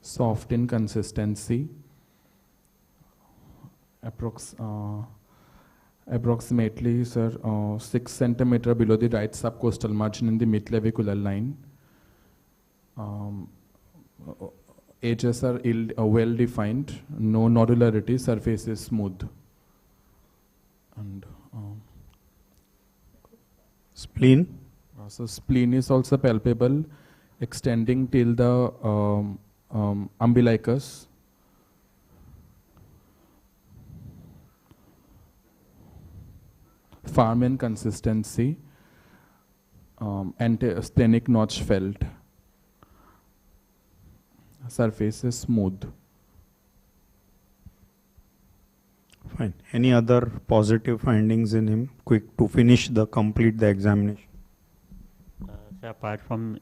Soft in consistency. Approximately, sir, 6 centimeter below the right subcostal margin in the midclavicular line. Edges are well defined, no nodularity, surface is smooth. And Spleen? so spleen is also palpable, extending till the umbilicus. Firm in consistency, splenic notch felt. Surface is smooth. Fine. Any other positive findings in him? Quick to finish complete the examination. So apart from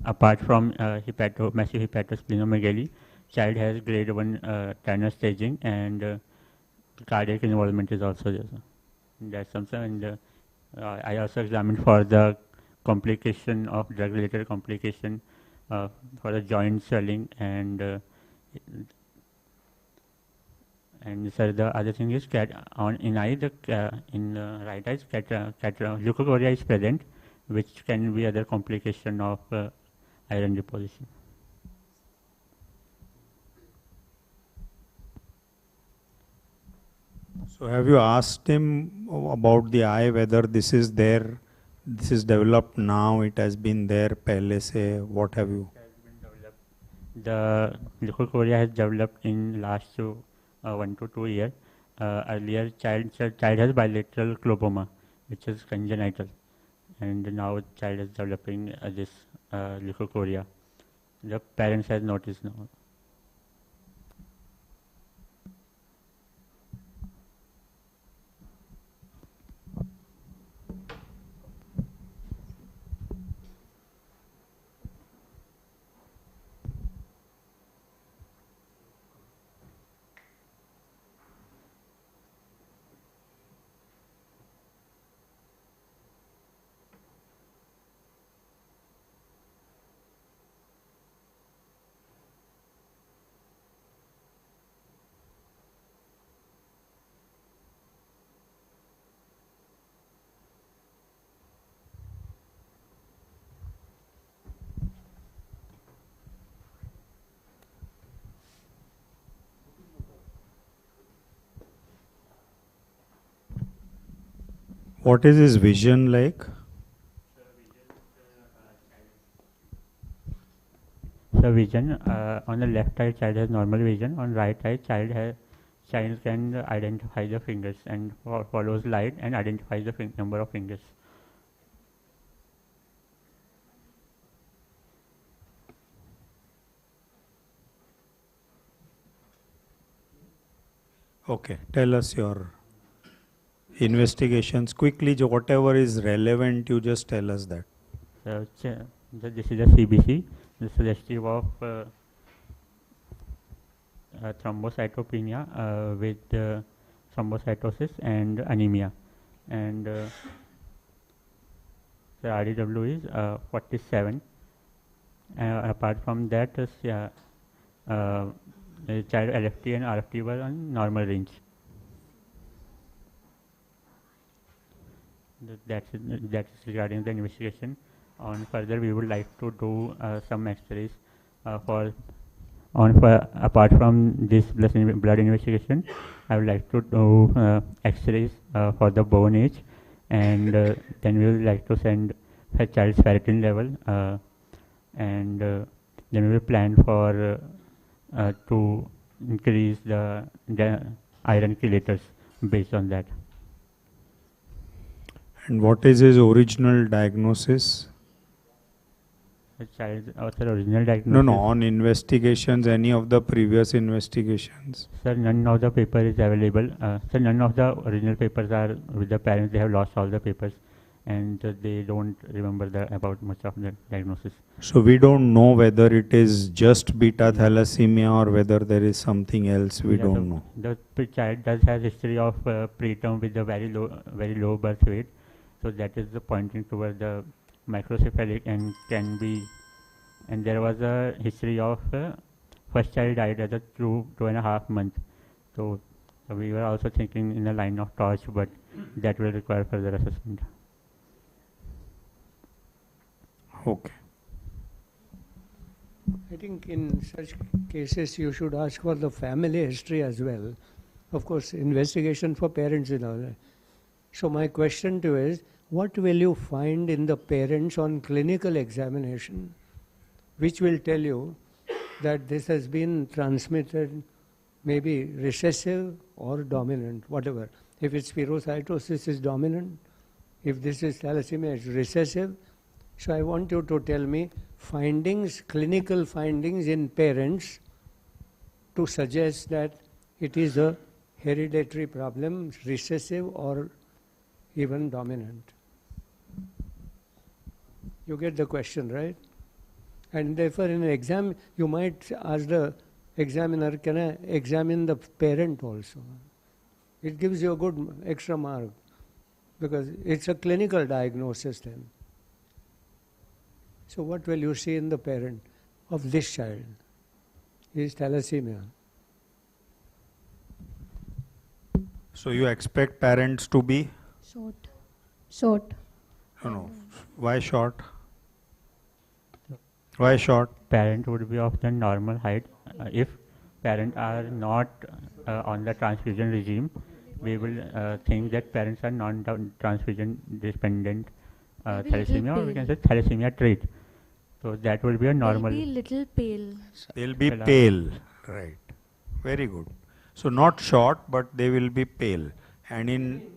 massive hepatosplenomegaly, child has grade 1 Tanner staging, and cardiac involvement is also there. So that's something. And I also examined for the complication of drug-related complication for the joint swelling, and sir, the other thing is in the right eye, leukocoria is present, which can be other complication of iron deposition. So have you asked him about the eye, whether this is there, this is developed now, it has been there, pehle se, what have you? The leukocoria has developed in last 1 to 2 years. Earlier, child has bilateral globoma, which is congenital, and now child is developing this leukocoria. The parents has noticed now. What is his vision like? So vision, on the left side child has normal vision, on right side child can identify the fingers and follows light and identifies the number of fingers. Okay, tell us your investigations quickly. Whatever is relevant, you just tell us that. So this is a CBC, the suggestive of thrombocytopenia with thrombocytosis and anemia, and the RDW is 47. Apart from that, the child LFT and RFT were on normal range. That's regarding the investigation. On further, we would like to do some X-rays apart from this blood investigation. I would like to do X-rays for the bone age, and then we would like to send a child's ferritin level, and then we will plan for to increase the iron chelators based on that. And what is his original diagnosis? The child's original diagnosis? No, on investigations, any of the previous investigations? Sir, none of the paper is available. Sir, none of the original papers are with the parents. They have lost all the papers, and they don't remember about much of the diagnosis. So we don't know whether it is just beta thalassemia or whether there is something else. We don't know. The child does have history of preterm with a very low birth weight. So that is the pointing toward the microcephalic and can be, and there was a history of first child died at 2.5 months. So we were also thinking in the line of torch, but that will require further assessment. Okay. I think in such cases you should ask for the family history as well. Of course, investigation for parents and all that. So my question to you is, what will you find in the parents on clinical examination which will tell you that this has been transmitted, maybe recessive or dominant, whatever. If it's spherocytosis is dominant, if this is thalassemia, it's recessive. So I want you to tell me findings, clinical findings in parents to suggest that it is a hereditary problem, recessive or even dominant. You get the question, right? And therefore in an exam, you might ask the examiner, can I examine the parent also? It gives you a good extra mark because it's a clinical diagnosis then. So what will you see in the parent of this child? Is thalassemia. So you expect parents to be? Short. No. Why short? Why short? Parent would be of the normal height. If parents are not on the transfusion regime, we will think that parents are non-transfusion dependent thalassemia, or we can say thalassemia trait. So that will be a normal. They'll be little pale. They'll be pale, right? Very good. So not short, but they will be pale. And in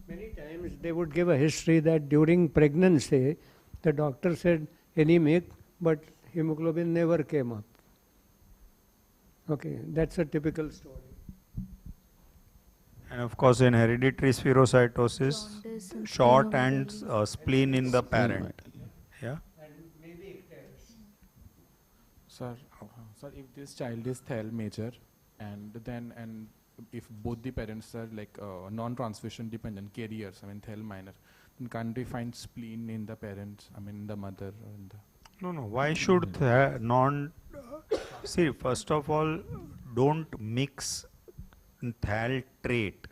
many times they would give a history that during pregnancy, the doctor said anemic, but hemoglobin never came up. Okay, that's a typical story. And of course, in hereditary spherocytosis, short and spleen in the parent. Yeah. And maybe icterus. Sir, if this child is thal major, and if both the parents are like non-transfusion dependent carriers, I mean thal minor, then can't we find spleen in the parents? I mean the mother. And No. Why should see, first of all, don't mix thal trait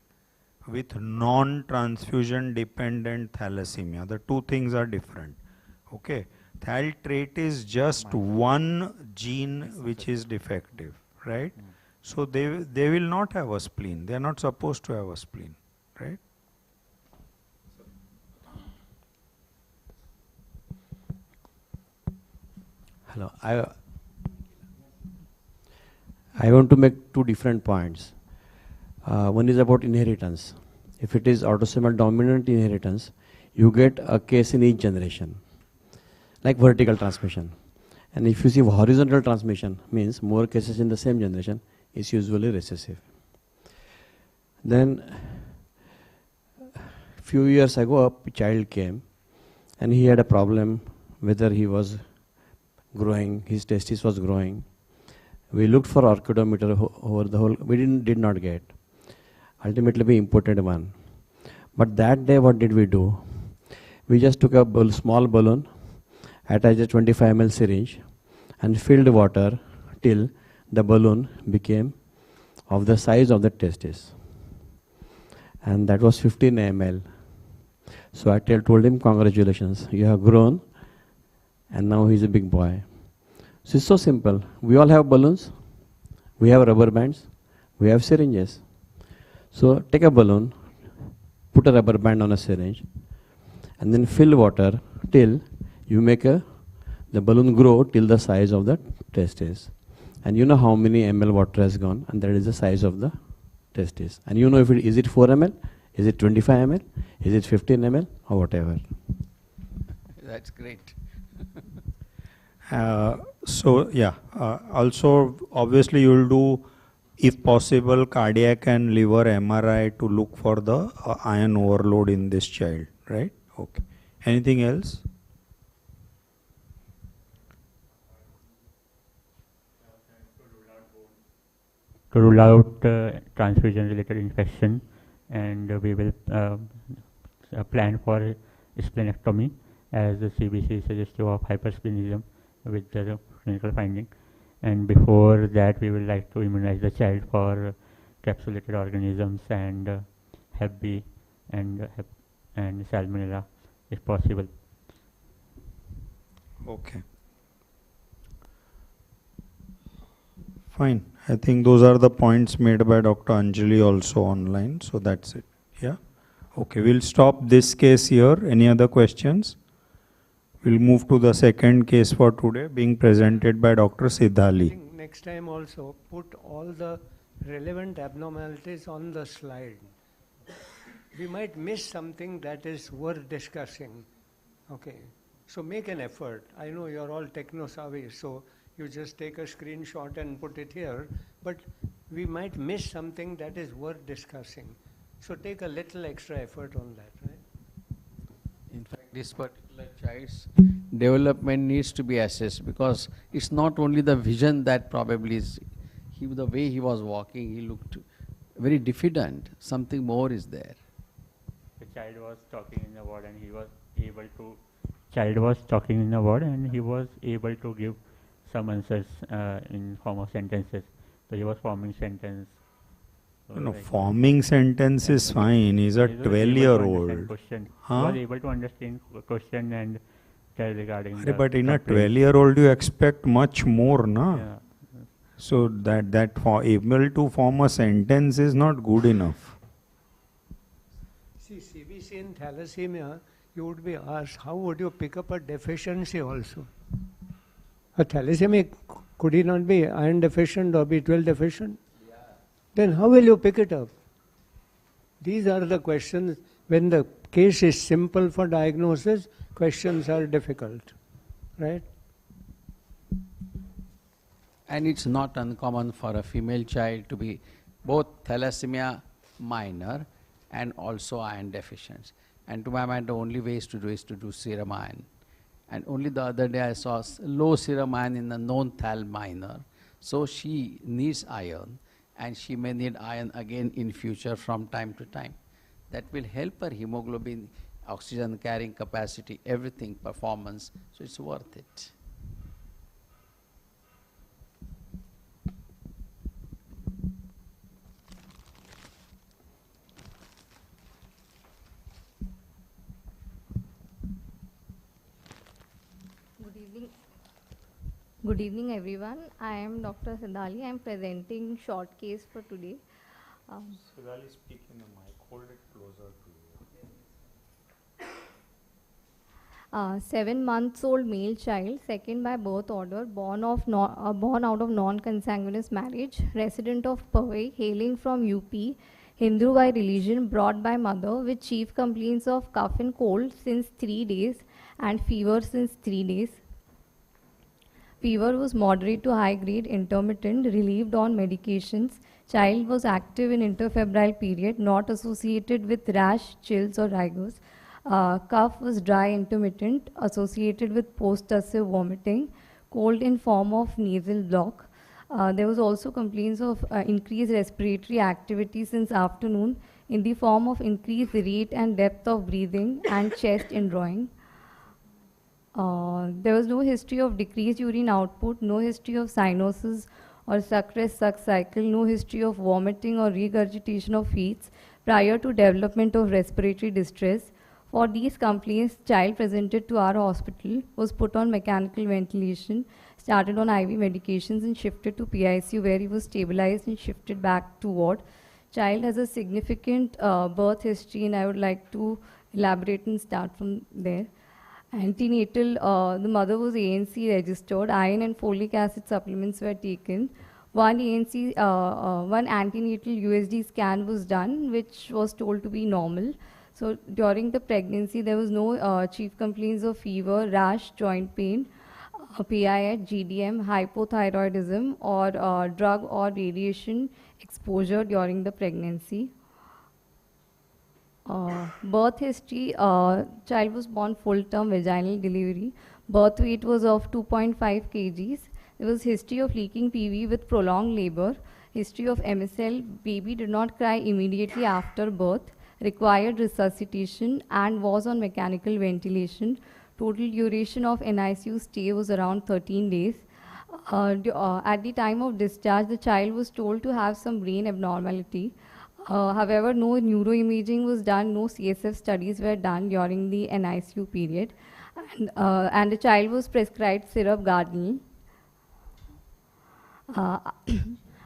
with non-transfusion dependent thalassemia. The two things are different. Okay. Thal trait is just one gene which is defective, right? So they will not have a spleen. They are not supposed to have a spleen, right? Hello. I want to make two different points. One is about inheritance. If it is autosomal dominant inheritance, you get a case in each generation, like vertical transmission. And if you see horizontal transmission, means more cases in the same generation, is usually recessive. Then, few years ago, a child came, and he had a problem whether he was growing, his testis was growing. We looked for orchidometer over the whole, we did not get. Ultimately, we imported one. But that day, what did we do? We just took a small balloon, attached a 25 ml syringe, and filled water till the balloon became of the size of the testis. And that was 15 ml. So I told him, congratulations, you have grown, and now he's a big boy. So it's so simple. We all have balloons, we have rubber bands, we have syringes. So take a balloon, put a rubber band on a syringe, and then fill water till you make the balloon grow till the size of the testis. And you know how many ml water has gone, and that is the size of the testis. And you know if is it 4 ml, is it 25 ml, is it 15 ml, or whatever. That's great. Also obviously you will do, if possible, cardiac and liver MRI to look for the iron overload in this child, right? Okay. Anything else? To rule out transfusion-related infection, and we will plan for splenectomy as the CBC is suggestive of hypersplenism with the clinical finding. And before that, we would like to immunize the child for capsulated organisms and Hep B and Salmonella, if possible. Okay. Fine. I think those are the points made by Dr. Anjali also online. So that's it. Yeah. Okay. We'll stop this case here. Any other questions? We'll move to the second case for today, being presented by Dr. Siddhali. I think next time also put all the relevant abnormalities on the slide. We might miss something that is worth discussing. Okay. So make an effort. I know you're all techno-savvy, so you just take a screenshot and put it here, but we might miss something that is worth discussing. So take a little extra effort on that, right? In fact, this particular child's development needs to be assessed, because it's not only the vision that probably is, the way he was walking, he looked very diffident. Something more is there. The child was talking in the ward, and he was able to. Child was talking in the ward, and he was able to give some answers in form of sentences. So he was forming sentence. So No, like forming sentence is fine. He's a he was able to 12-year-old. understand question. Huh? He was able to understand question and tell regarding. the But in a complaint. 12-year-old, you expect much more, na? Yeah. So able to form a sentence is not good enough. See, CBC in thalassemia, you would be asked, how would you pick up a deficiency also? A thalassemia, could he not be iron deficient or B12 deficient? Yeah. Then how will you pick it up? These are the questions. When the case is simple for diagnosis, questions are difficult, right? And it's not uncommon for a female child to be both thalassemia minor and also iron deficient. And to my mind, the only way is to do serum iron. And only the other day I saw low serum iron in the known thal minor. So she needs iron, and she may need iron again in future from time to time. That will help her hemoglobin, oxygen carrying capacity, everything, performance. So it's worth it. Good evening, everyone. I am Dr. Siddhali. I am presenting short case for today. Siddhali, speak in the mic. Hold it closer to you. 7 months old male child, second by birth order, born out of non-consanguineous marriage, resident of Powai, hailing from UP, Hindu by religion, brought by mother with chief complaints of cough and cold since 3 days and fever since 3 days. Fever was moderate to high grade, intermittent, relieved on medications. Child was active in interfebrile period, not associated with rash, chills or rigors. Cough was dry, intermittent, associated with post-tussive vomiting, cold in form of nasal block. There was also complaints of increased respiratory activity since afternoon in the form of increased rate and depth of breathing and chest indrawing. There was no history of decreased urine output, no history of cyanosis or suppressed suck cycle, no history of vomiting or regurgitation of feeds prior to development of respiratory distress. For these complaints, child presented to our hospital was put on mechanical ventilation, started on IV medications and shifted to PICU where he was stabilized and shifted back to ward. Child has a significant birth history and I would like to elaborate and start from there. Antenatal, the mother was ANC registered, iron and folic acid supplements were taken. One antenatal USG scan was done, which was told to be normal. So during the pregnancy, there was no chief complaints of fever, rash, joint pain, PIH, GDM, hypothyroidism, or drug or radiation exposure during the pregnancy. Birth history, child was born full-term vaginal delivery. Birth weight was of 2.5 kgs. There was history of leaking PV with prolonged labor. History of MSL, baby did not cry immediately after birth, required resuscitation and was on mechanical ventilation. Total duration of NICU stay was around 13 days. At the time of discharge, the child was told to have some brain abnormality. However, no neuroimaging was done, no CSF studies were done during the NICU period. And the child was prescribed syrup Gardasil.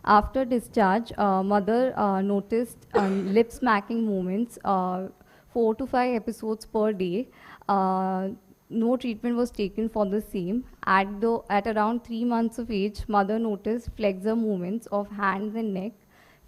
After discharge, mother noticed lip smacking movements, 4 to 5 episodes per day. No treatment was taken for the same. At around 3 months of age, mother noticed flexor movements of hands and neck,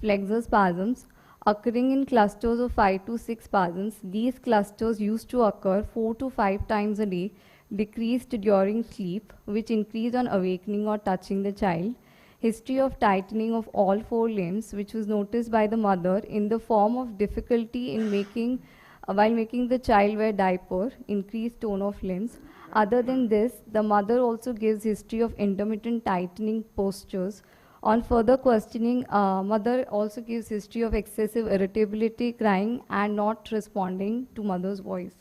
flexor spasms, occurring in clusters of 5 to 6 spasms. These clusters used to occur 4 to 5 times a day, decreased during sleep, which increased on awakening or touching the child. History of tightening of all 4 limbs, which was noticed by the mother in the form of difficulty in making, while making the child wear diaper, increased tone of limbs. Other than this, the mother also gives history of intermittent tightening postures. On further questioning, mother also gives history of excessive irritability, crying, and not responding to mother's voice.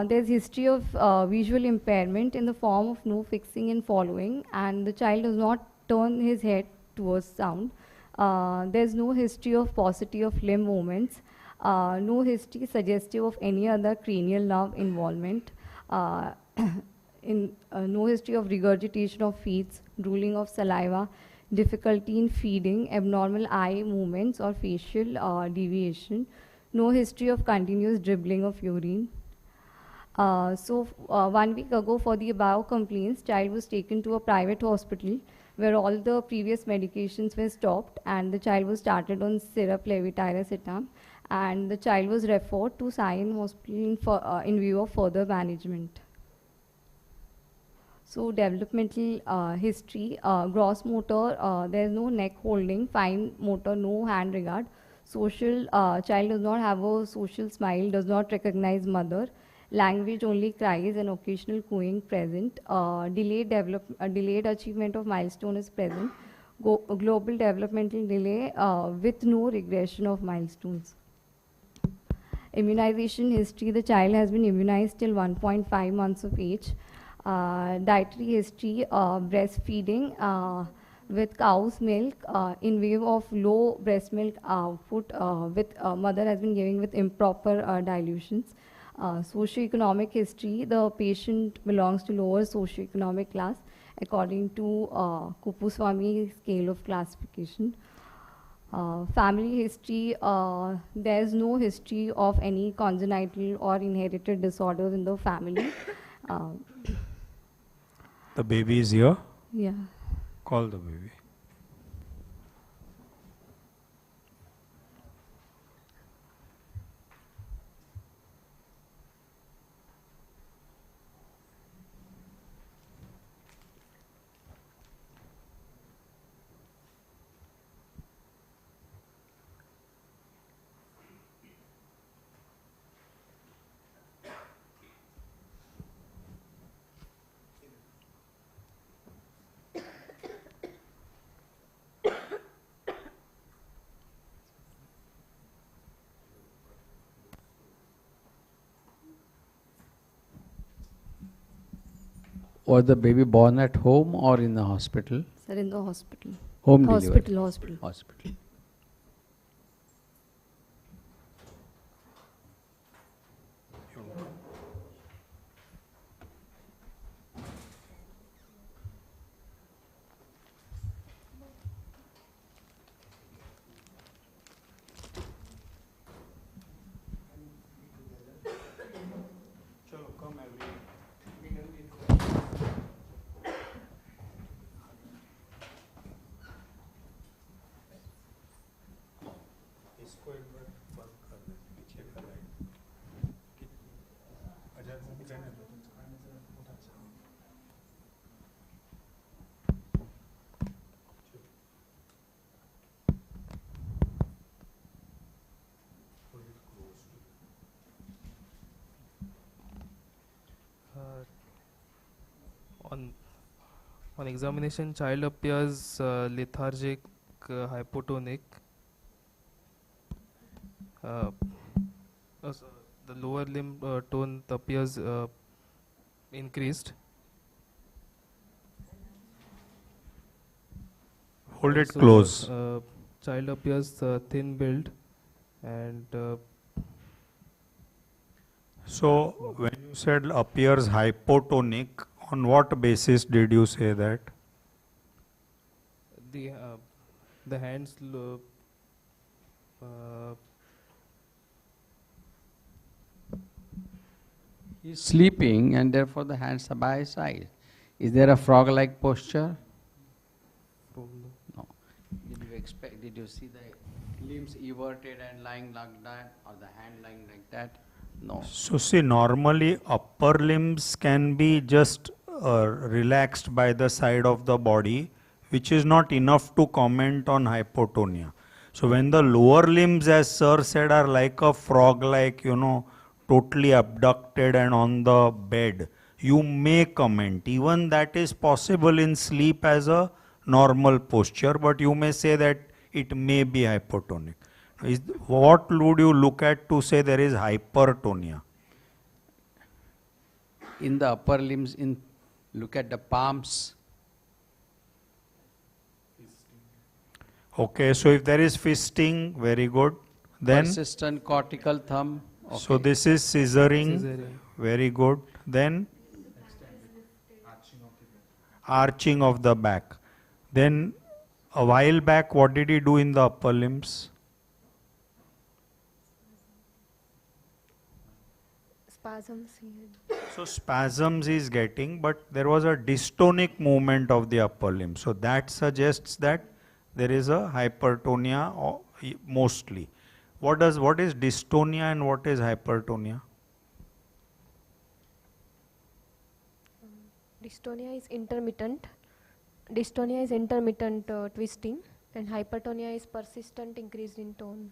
There's history of visual impairment in the form of no fixing and following, and the child does not turn his head towards sound. There's no history of paucity of limb movements, no history suggestive of any other cranial nerve involvement. No history of regurgitation of feeds, drooling of saliva, difficulty in feeding, abnormal eye movements or facial deviation, no history of continuous dribbling of urine. 1 week ago, for the above complaints, child was taken to a private hospital where all the previous medications were stopped and the child was started on syrup levetiracetam, and the child was referred to Sion Hospital in view of further management. So developmental history, gross motor, there is no neck holding, fine motor, no hand regard. Social, child does not have a social smile, does not recognize mother. Language only cries and occasional cooing present. Delayed achievement of milestone is present. Global developmental delay with no regression of milestones. Immunization history, the child has been immunized till 1.5 months of age. Dietary history, breastfeeding with cow's milk in view of low breast milk output with mother has been giving with improper dilutions. Socioeconomic history, the patient belongs to lower socioeconomic class according to Kupuswamy scale of classification. Family history, there is no history of any congenital or inherited disorders in the family. Uh, The baby is here. yeah. Call the baby. Was the baby born at home or in the hospital? Sir, in the hospital. Home delivery. Hospital. Hospital. On examination, child appears lethargic, hypotonic. The lower limb tone appears increased. Hold it Also, close. Child appears thin build and So, when you said appears hypotonic, on what basis did you say that? the hands He's sleeping and therefore the hands are by his side. Is there a frog-like posture? No. Did you see the limbs everted and lying like that, or the hand lying like that? No. So, see, normally upper limbs can be just relaxed by the side of the body, which is not enough to comment on hypotonia. So, when the lower limbs, as sir said, are like a frog-like, totally abducted and on the bed, you may comment. Even that is possible in sleep as a normal posture, but you may say that it may be hypotonic. What would you look at to say there is hypertonia? In the upper limbs, look at the palms. Okay, so if there is fisting, very good. Then, Persistent cortical thumb. Okay. so this is scissoring, very good. Then, arching of the back. Then, a while back, what did he do in the upper limbs? Spasms he had. So spasms is getting, but there was a dystonic movement of the upper limb. So that suggests that there is a hypertonia mostly. What is dystonia and what is hypertonia? Dystonia is intermittent. Dystonia is intermittent twisting, and hypertonia is persistent increase in tone.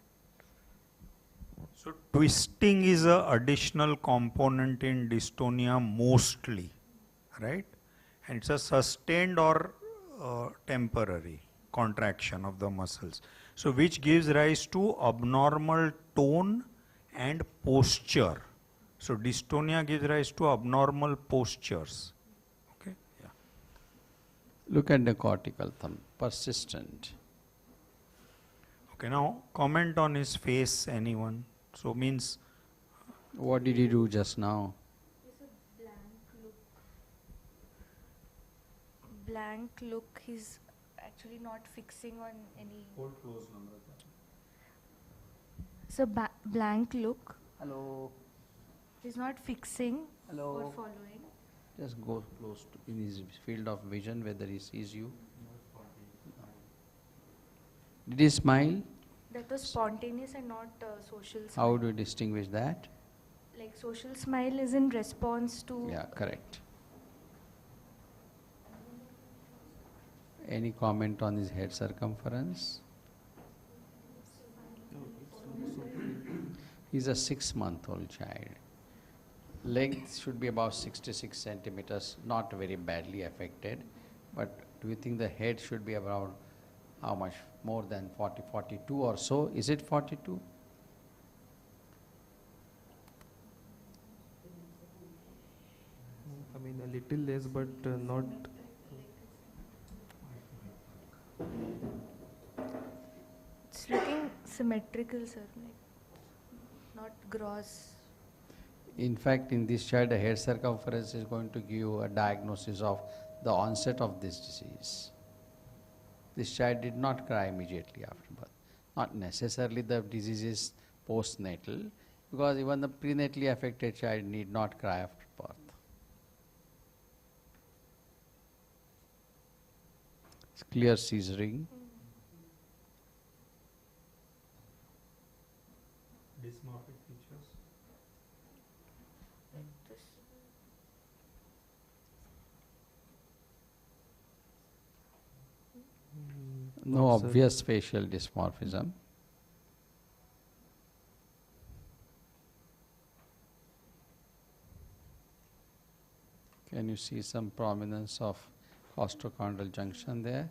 So twisting is an additional component in dystonia mostly, right? And it's a sustained or temporary contraction of the muscles. So which gives rise to abnormal tone and posture. So dystonia gives rise to abnormal postures. Okay? Yeah. Look at the cortical thumb, persistent. Okay, now comment on his face, anyone. So means, what did he do just now? It's a blank look. Blank look. He's actually not fixing on any. Hold close, Namrata. It's a blank look. Hello. He's not fixing Hello. or following. Just go close to in his field of vision, whether he sees you. Did he smile? That was spontaneous and not social smile. How do you distinguish that? Like social smile is in response to. Yeah, correct. Any comment on his head circumference? He's a 6-month-old child. Length should be about 66 centimeters, not very badly affected. But do you think the head should be around how much? More than 40, 42 or so? Is it 42? I mean, a little less, but not. It's looking symmetrical, sir. Like not gross. In fact, in this child, the head circumference is going to give you a diagnosis of the onset of this disease. This child did not cry immediately after birth. Not necessarily the disease is postnatal, because even the prenatally affected child need not cry after birth. It's clear scissoring. Dysmorphic features. Like this. No Not, sir. obvious facial dysmorphism. Can you see some prominence of costochondral junction there?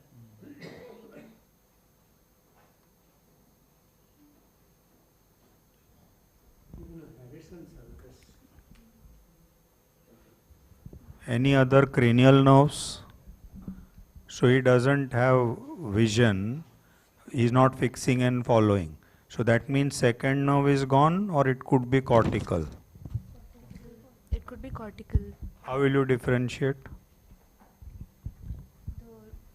Any other cranial nerves? So he doesn't have vision, he is not fixing and following. So that means second nerve is gone, or it could be cortical. It could be cortical. How will you differentiate?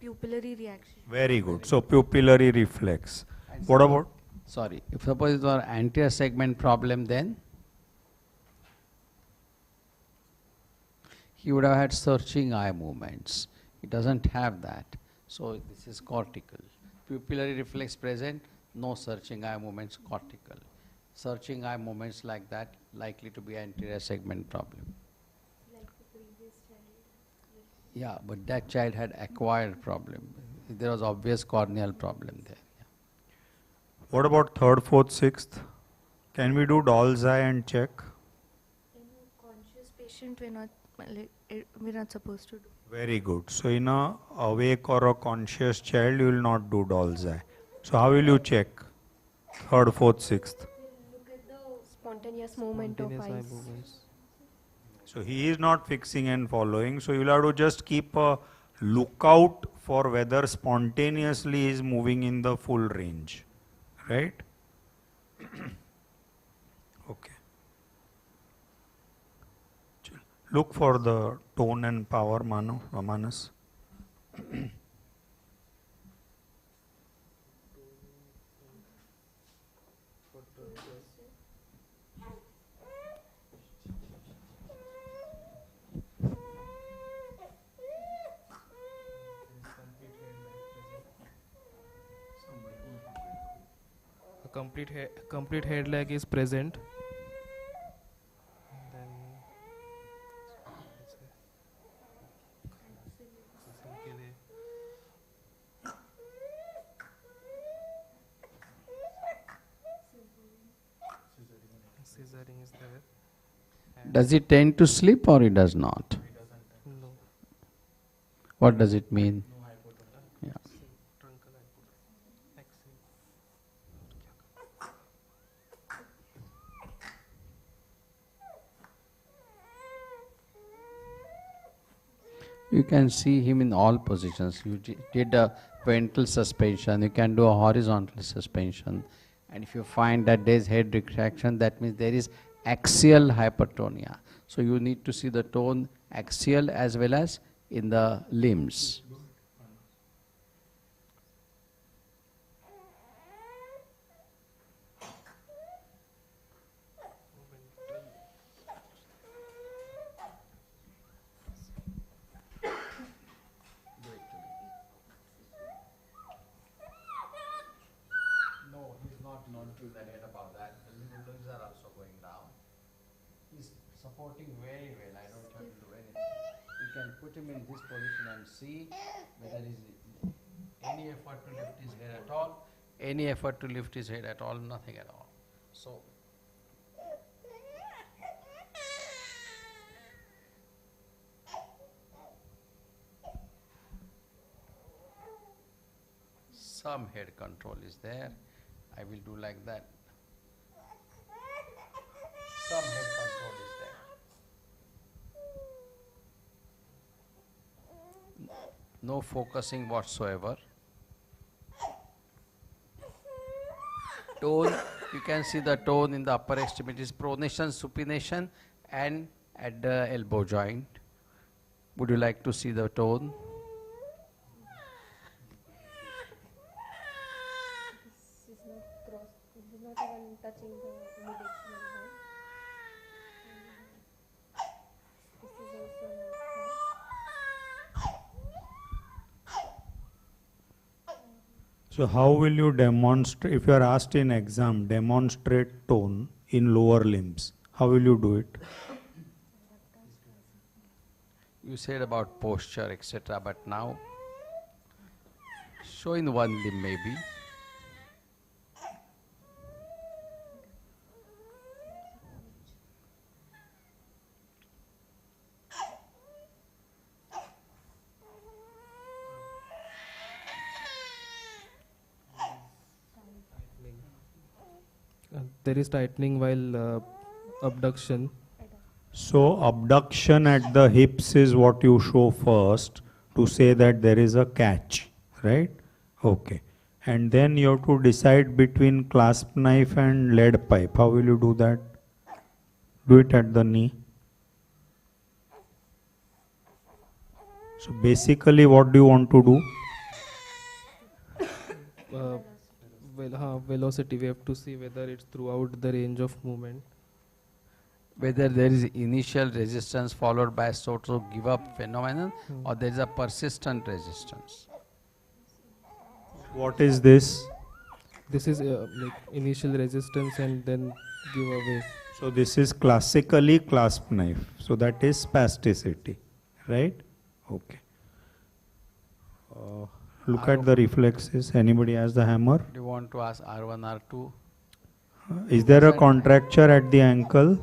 The pupillary reaction. Very good. So pupillary reflex. What about? Sorry, if suppose it were anterior segment problem, then he would have had searching eye movements. He doesn't have that. So this is cortical. Pupillary reflex present, no searching eye movements, cortical. Searching eye movements like that, likely to be anterior segment problem. Like the previous child. Yeah, but that child had acquired problem. There was obvious corneal problem there. What about third, fourth, sixth? Can we do doll's eye and check? In a conscious patient, we're not supposed to do. Very good. So in a awake or a conscious child, you will not do doll's eye. So how will you check? Third, fourth, sixth. Look at the spontaneous movement of Spontaneous eye eyes. movements. So he is not fixing and following. So you will have to just keep a lookout for whether spontaneously he is moving in the full range. Right? Okay. Look for the tone and power, Manas. A complete head lag is present. Then scissoring is there. And Does he tend to sleep or he does not? no. What does it mean? Yeah. Truncal axial. You can see him in all positions. You did a ventral suspension, you can do a horizontal suspension. And if you find that there is head retraction, that means there is axial hypertonia. So you need to see the tone axial as well as in the limbs. supporting very well. I don't have to do anything. You can put him in this position and see whether is any effort to lift his head at all. Any effort to lift his head at all, nothing at all. So, some head control is there. I will do like that. Some head control is there. No focusing whatsoever. Tone, you can see the tone in the upper extremities, pronation, supination, and at the elbow joint. Would you like to see the tone? This is not cross. This is not even touching the mid-extremity line. This is also not cross. So how will you demonstrate, if you are asked in exam, demonstrate tone in lower limbs, how will you do it? You said about posture, etc., but now show in one limb maybe. There is tightening while abduction. So abduction at the hips is what you show first to say that there is a catch, right? Okay. And then you have to decide between clasp knife and lead pipe. How will you do that? Do it at the knee. So basically what do you want to do? Velocity, we have to see whether it's throughout the range of movement. Whether there is initial resistance followed by sort of give up phenomenon or there is a persistent resistance. What is this? This is like initial resistance and then give away. So this is classically clasp knife. So that is spasticity, right? Okay. Look at the reflexes. Anybody has the hammer? Do you want to ask R1, R2? Is there a contracture at the ankle?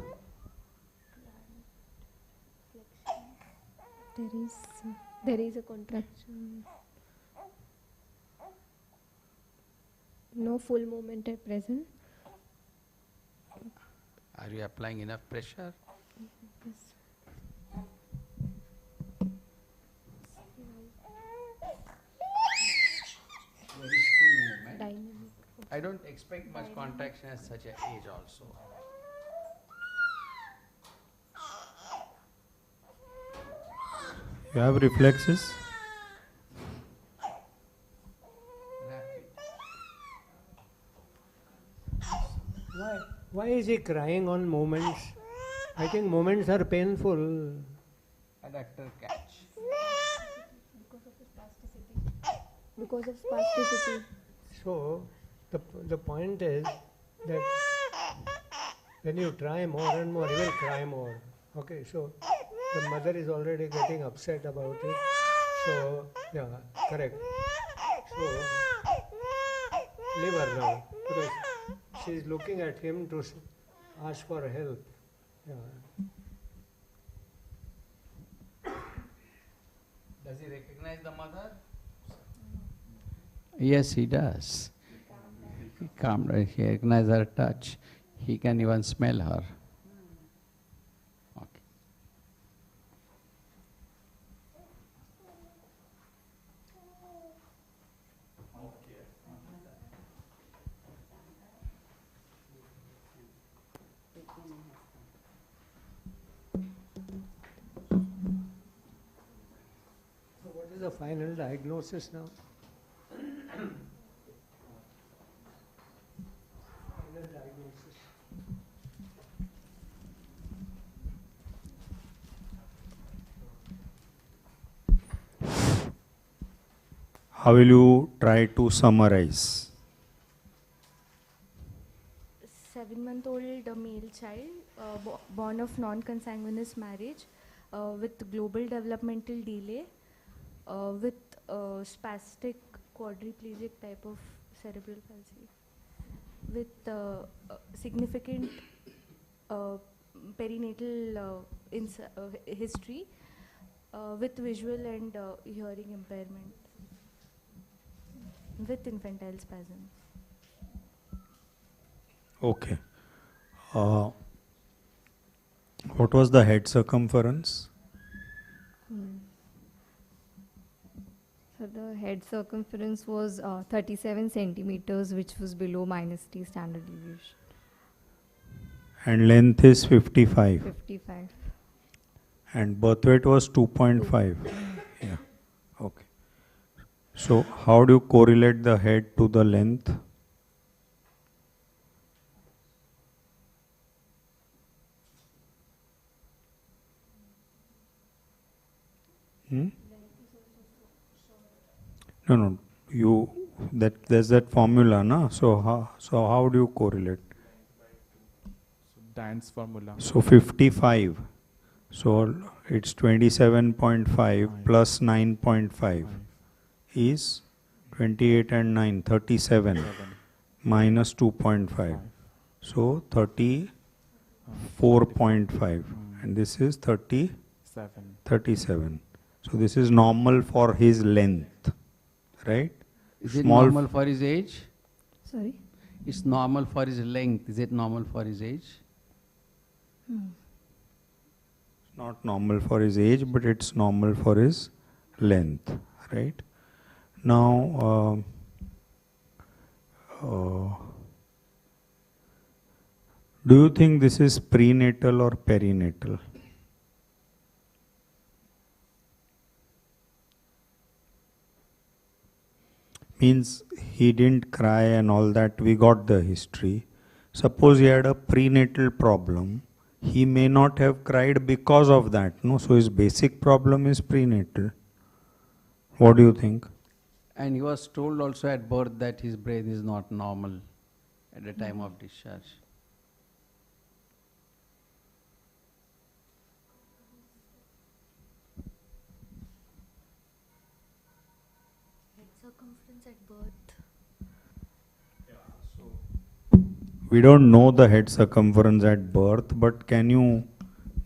There is a contraction. No full movement at present. Are you applying enough pressure? Yes. There is full movement. Dynamic. I don't expect much contraction at such an age also. You have reflexes? Why is he crying on moments? I think moments are painful. Adductor catch. Because of spasticity. So, the point is that when you try more and more, you will cry more. Okay, so the mother is already getting upset about it. So, yeah, correct. So, leave her now because she is looking at him to ask for help. Yeah. Does he recognize the mother? Yes, he does. He calmed her. He recognizes her touch. He can even smell her. Okay. So, what is the final diagnosis now? Final diagnosis. How will you try to summarize? 7 7-month-old male child born of non-consanguineous marriage with global developmental delay with spastic quadriplegic type of cerebral palsy with significant perinatal history with visual and hearing impairment with infantile spasms. Okay. What was the head circumference? So the head circumference was 37 centimeters, which was below -3 standard deviation. And length is 55. 55. And birth weight was 2.5. Yeah. Okay. So how do you correlate the head to the length? No. There's that formula, na? So how do you correlate? So Dan's formula. So 55. So it's 27.5 plus 9.5 is 28 and 9, 37 minus 2.5. So 34.5 and this is 37. So this is normal for his length, right? Is it normal for his age? Sorry? It's normal for his length. Is it normal for his age? Not normal for his age, but it's normal for his length, right? Now, do you think this is prenatal or perinatal? Means he didn't cry and all that, we got the history. Suppose he had a prenatal problem, he may not have cried because of that, no? So his basic problem is prenatal. What do you think? And he was told also at birth that his brain is not normal at the time of discharge. Head circumference at birth. We don't know the head circumference at birth, but can you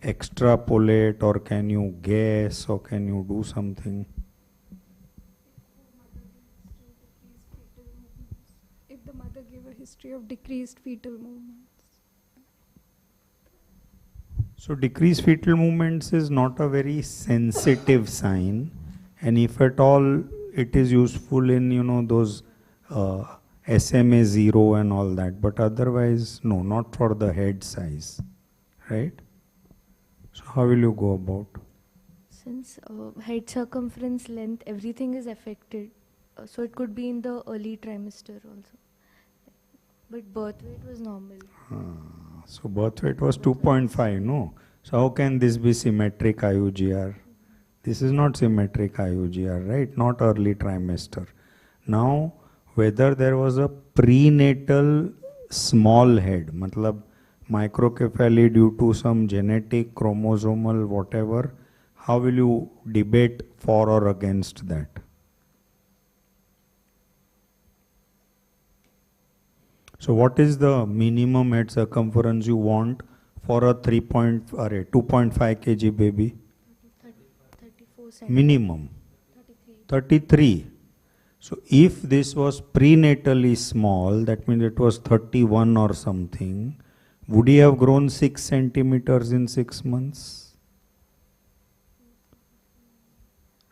extrapolate or can you guess or can you do something? If the mother gave a history of decreased fetal movements. So decreased fetal movements is not a very sensitive sign, and if at all it is useful in those SMA 0 and all that, but otherwise no, not for the head size, right? So how will you go about? Since head circumference, length, everything is affected, so it could be in the early trimester also. But birth weight was normal. So birth weight was 2.5, no? So how can this be symmetric IUGR? This is not symmetric IUGR, right? Not early trimester. Now, whether there was a prenatal small head, matlab microcephaly due to some genetic, chromosomal, whatever, how will you debate for or against that? So what is the minimum head circumference you want for a 2.5 kg baby? 34 centimeters. Minimum. 33. So if this was prenatally small, that means it was 31 or something, would he have grown 6 centimeters in 6 months?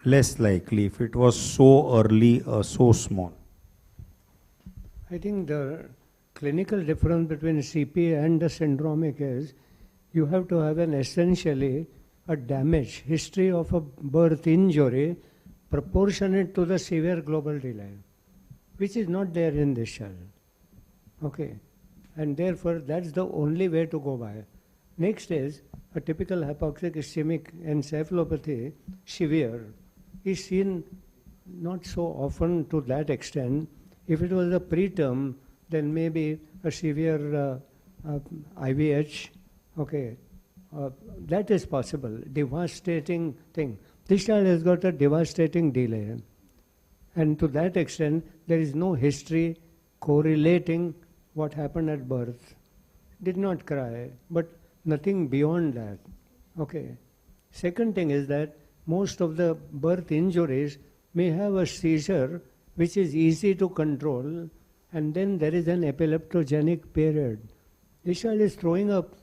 Less likely if it was so early or so small. I think the clinical difference between CP and the syndromic is you have to have essentially a damage, history of a birth injury proportionate to the severe global delay, which is not there in this child. Okay. And therefore, that's the only way to go by. Next is a typical hypoxic ischemic encephalopathy, severe, is seen not so often to that extent. If it was a preterm, then maybe a severe IVH, okay, that is possible. Devastating thing. This child has got a devastating delay. And to that extent, there is no history correlating what happened at birth. Did not cry, but nothing beyond that. Okay. Second thing is that most of the birth injuries may have a seizure which is easy to control, and then there is an epileptogenic period. This child is throwing up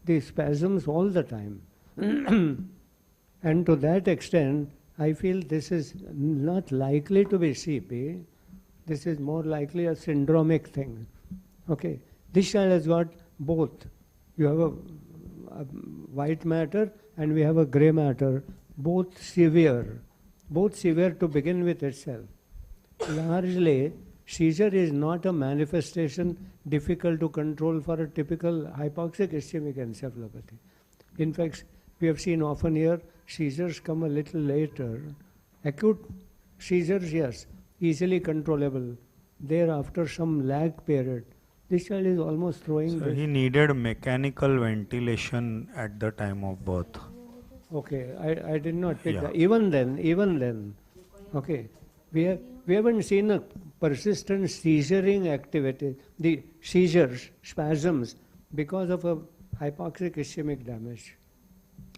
the spasms all the time. And to that extent, I feel this is not likely to be CP. This is more likely a syndromic thing. Okay. This child has got both. You have a white matter and we have a gray matter, both severe to begin with itself. Largely, seizure is not a manifestation difficult to control for a typical hypoxic ischemic encephalopathy. In fact, we have seen often here, seizures come a little later. Acute seizures, yes, easily controllable. Thereafter, some lag period. This child is almost throwing. So he needed mechanical ventilation at the time of birth. Okay, I did not pick that. Even then, okay, we haven't seen a persistent seizuring activity, the seizures, spasms, because of a hypoxic ischemic damage.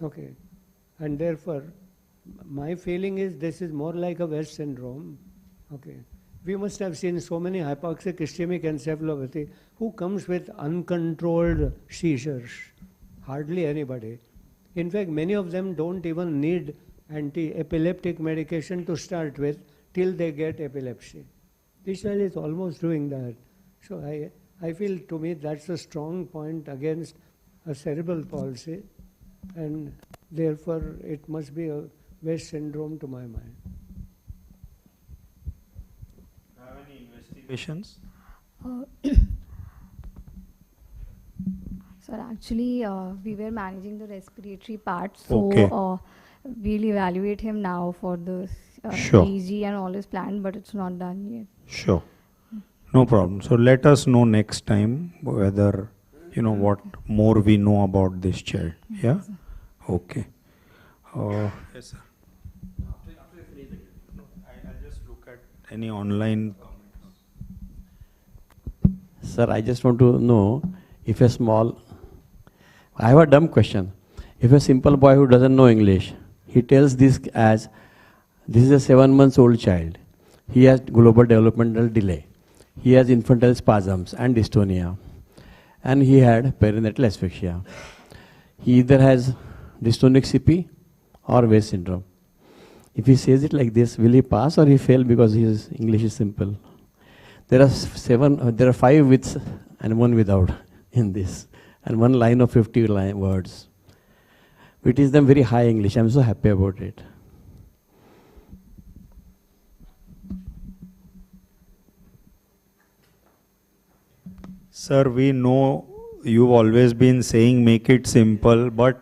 Okay, and therefore, my feeling is this is more like a West syndrome. Okay, we must have seen so many hypoxic ischemic encephalopathy who comes with uncontrolled seizures. Hardly anybody. In fact, many of them don't even need anti-epileptic medication to start with till they get epilepsy. This child is almost doing that. So I feel, to me, that's a strong point against a cerebral palsy, and therefore it must be a West syndrome to my mind. Have any investigations? Sir, actually, we were managing the respiratory part, so Okay. we'll evaluate him now for the Sure. EEG and all is planned, but it's not done yet. Sure. No problem. So let us know next time whether, what more we know about this child. Yeah? Okay. Yes, sir. I'll just look at any online comments. Sir, I just want to know if I have a dumb question. If a simple boy who doesn't know English, he tells this as, this is a 7-month-old child. He has global developmental delay. He has infantile spasms and dystonia. And he had perinatal asphyxia. He either has dystonic CP or West syndrome. If he says it like this, will he pass or he fail because his English is simple? There are 5 with and 1 without in this, and 1 line of 50 words. We teach them very high English. I'm so happy about it. Sir, we know you've always been saying make it simple, but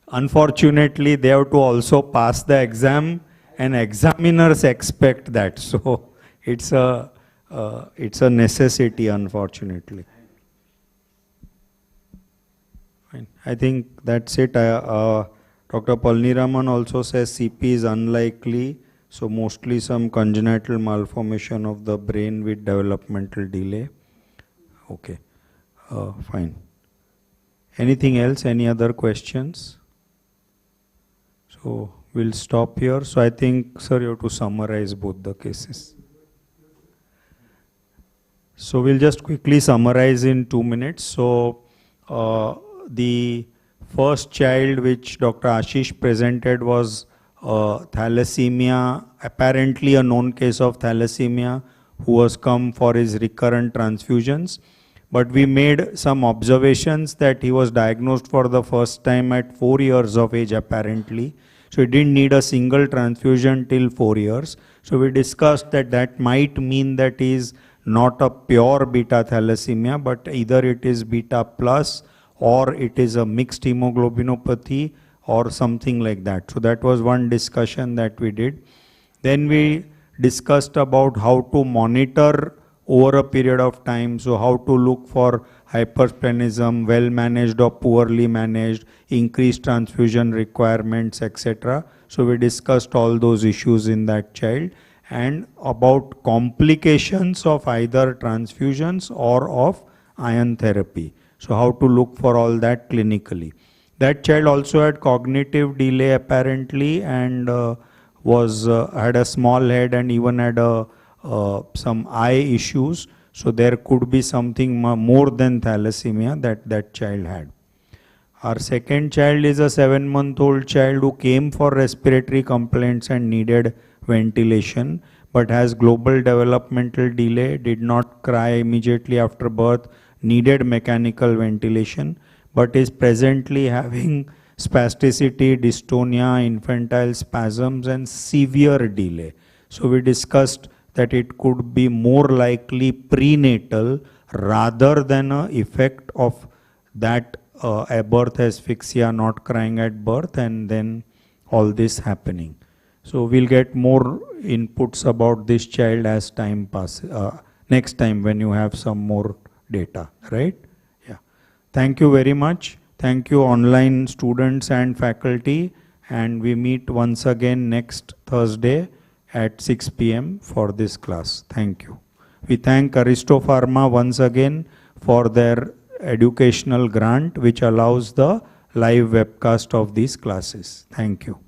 unfortunately they have to also pass the exam, and examiners expect that. So it's a necessity, unfortunately. Fine. I think that's it. Dr. Palniraman also says CP is unlikely, so mostly some congenital malformation of the brain with developmental delay. Okay, fine. Anything else? Any other questions? So we'll stop here. So I think, sir, you have to summarize both the cases. So we'll just quickly summarize in 2 minutes. So the first child which Dr. Ashish presented was thalassemia, apparently a known case of thalassemia, who was come for his recurrent transfusions. But we made some observations that he was diagnosed for the first time at 4 years of age apparently. So he didn't need a single transfusion till 4 years. So we discussed that that might mean that he is not a pure beta thalassemia, but either it is beta plus or it is a mixed hemoglobinopathy or something like that. So that was one discussion that we did. Then we discussed about how to monitor over a period of time. So how to look for hypersplenism, well managed or poorly managed, increased transfusion requirements, etc. So we discussed all those issues in that child, and about complications of either transfusions or of iron therapy. So how to look for all that clinically. That child also had cognitive delay apparently, and had a small head and even had some eye issues. So there could be something more than thalassemia that child had. Our second child is a 7-month-old child who came for respiratory complaints and needed ventilation, but has global developmental delay, did not cry immediately after birth, needed mechanical ventilation, but is presently having spasticity, dystonia, infantile spasms, and severe delay. So we discussed that it could be more likely prenatal rather than an effect of that a birth asphyxia, not crying at birth, and then all this happening. So we'll get more inputs about this child as time passes, next time when you have some more data, right? Yeah. Thank you very much. Thank you online students and faculty, and we meet once again next Thursday at 6 p.m. for this class. Thank you. We thank Aristo Pharma once again for their educational grant which allows the live webcast of these classes. Thank you.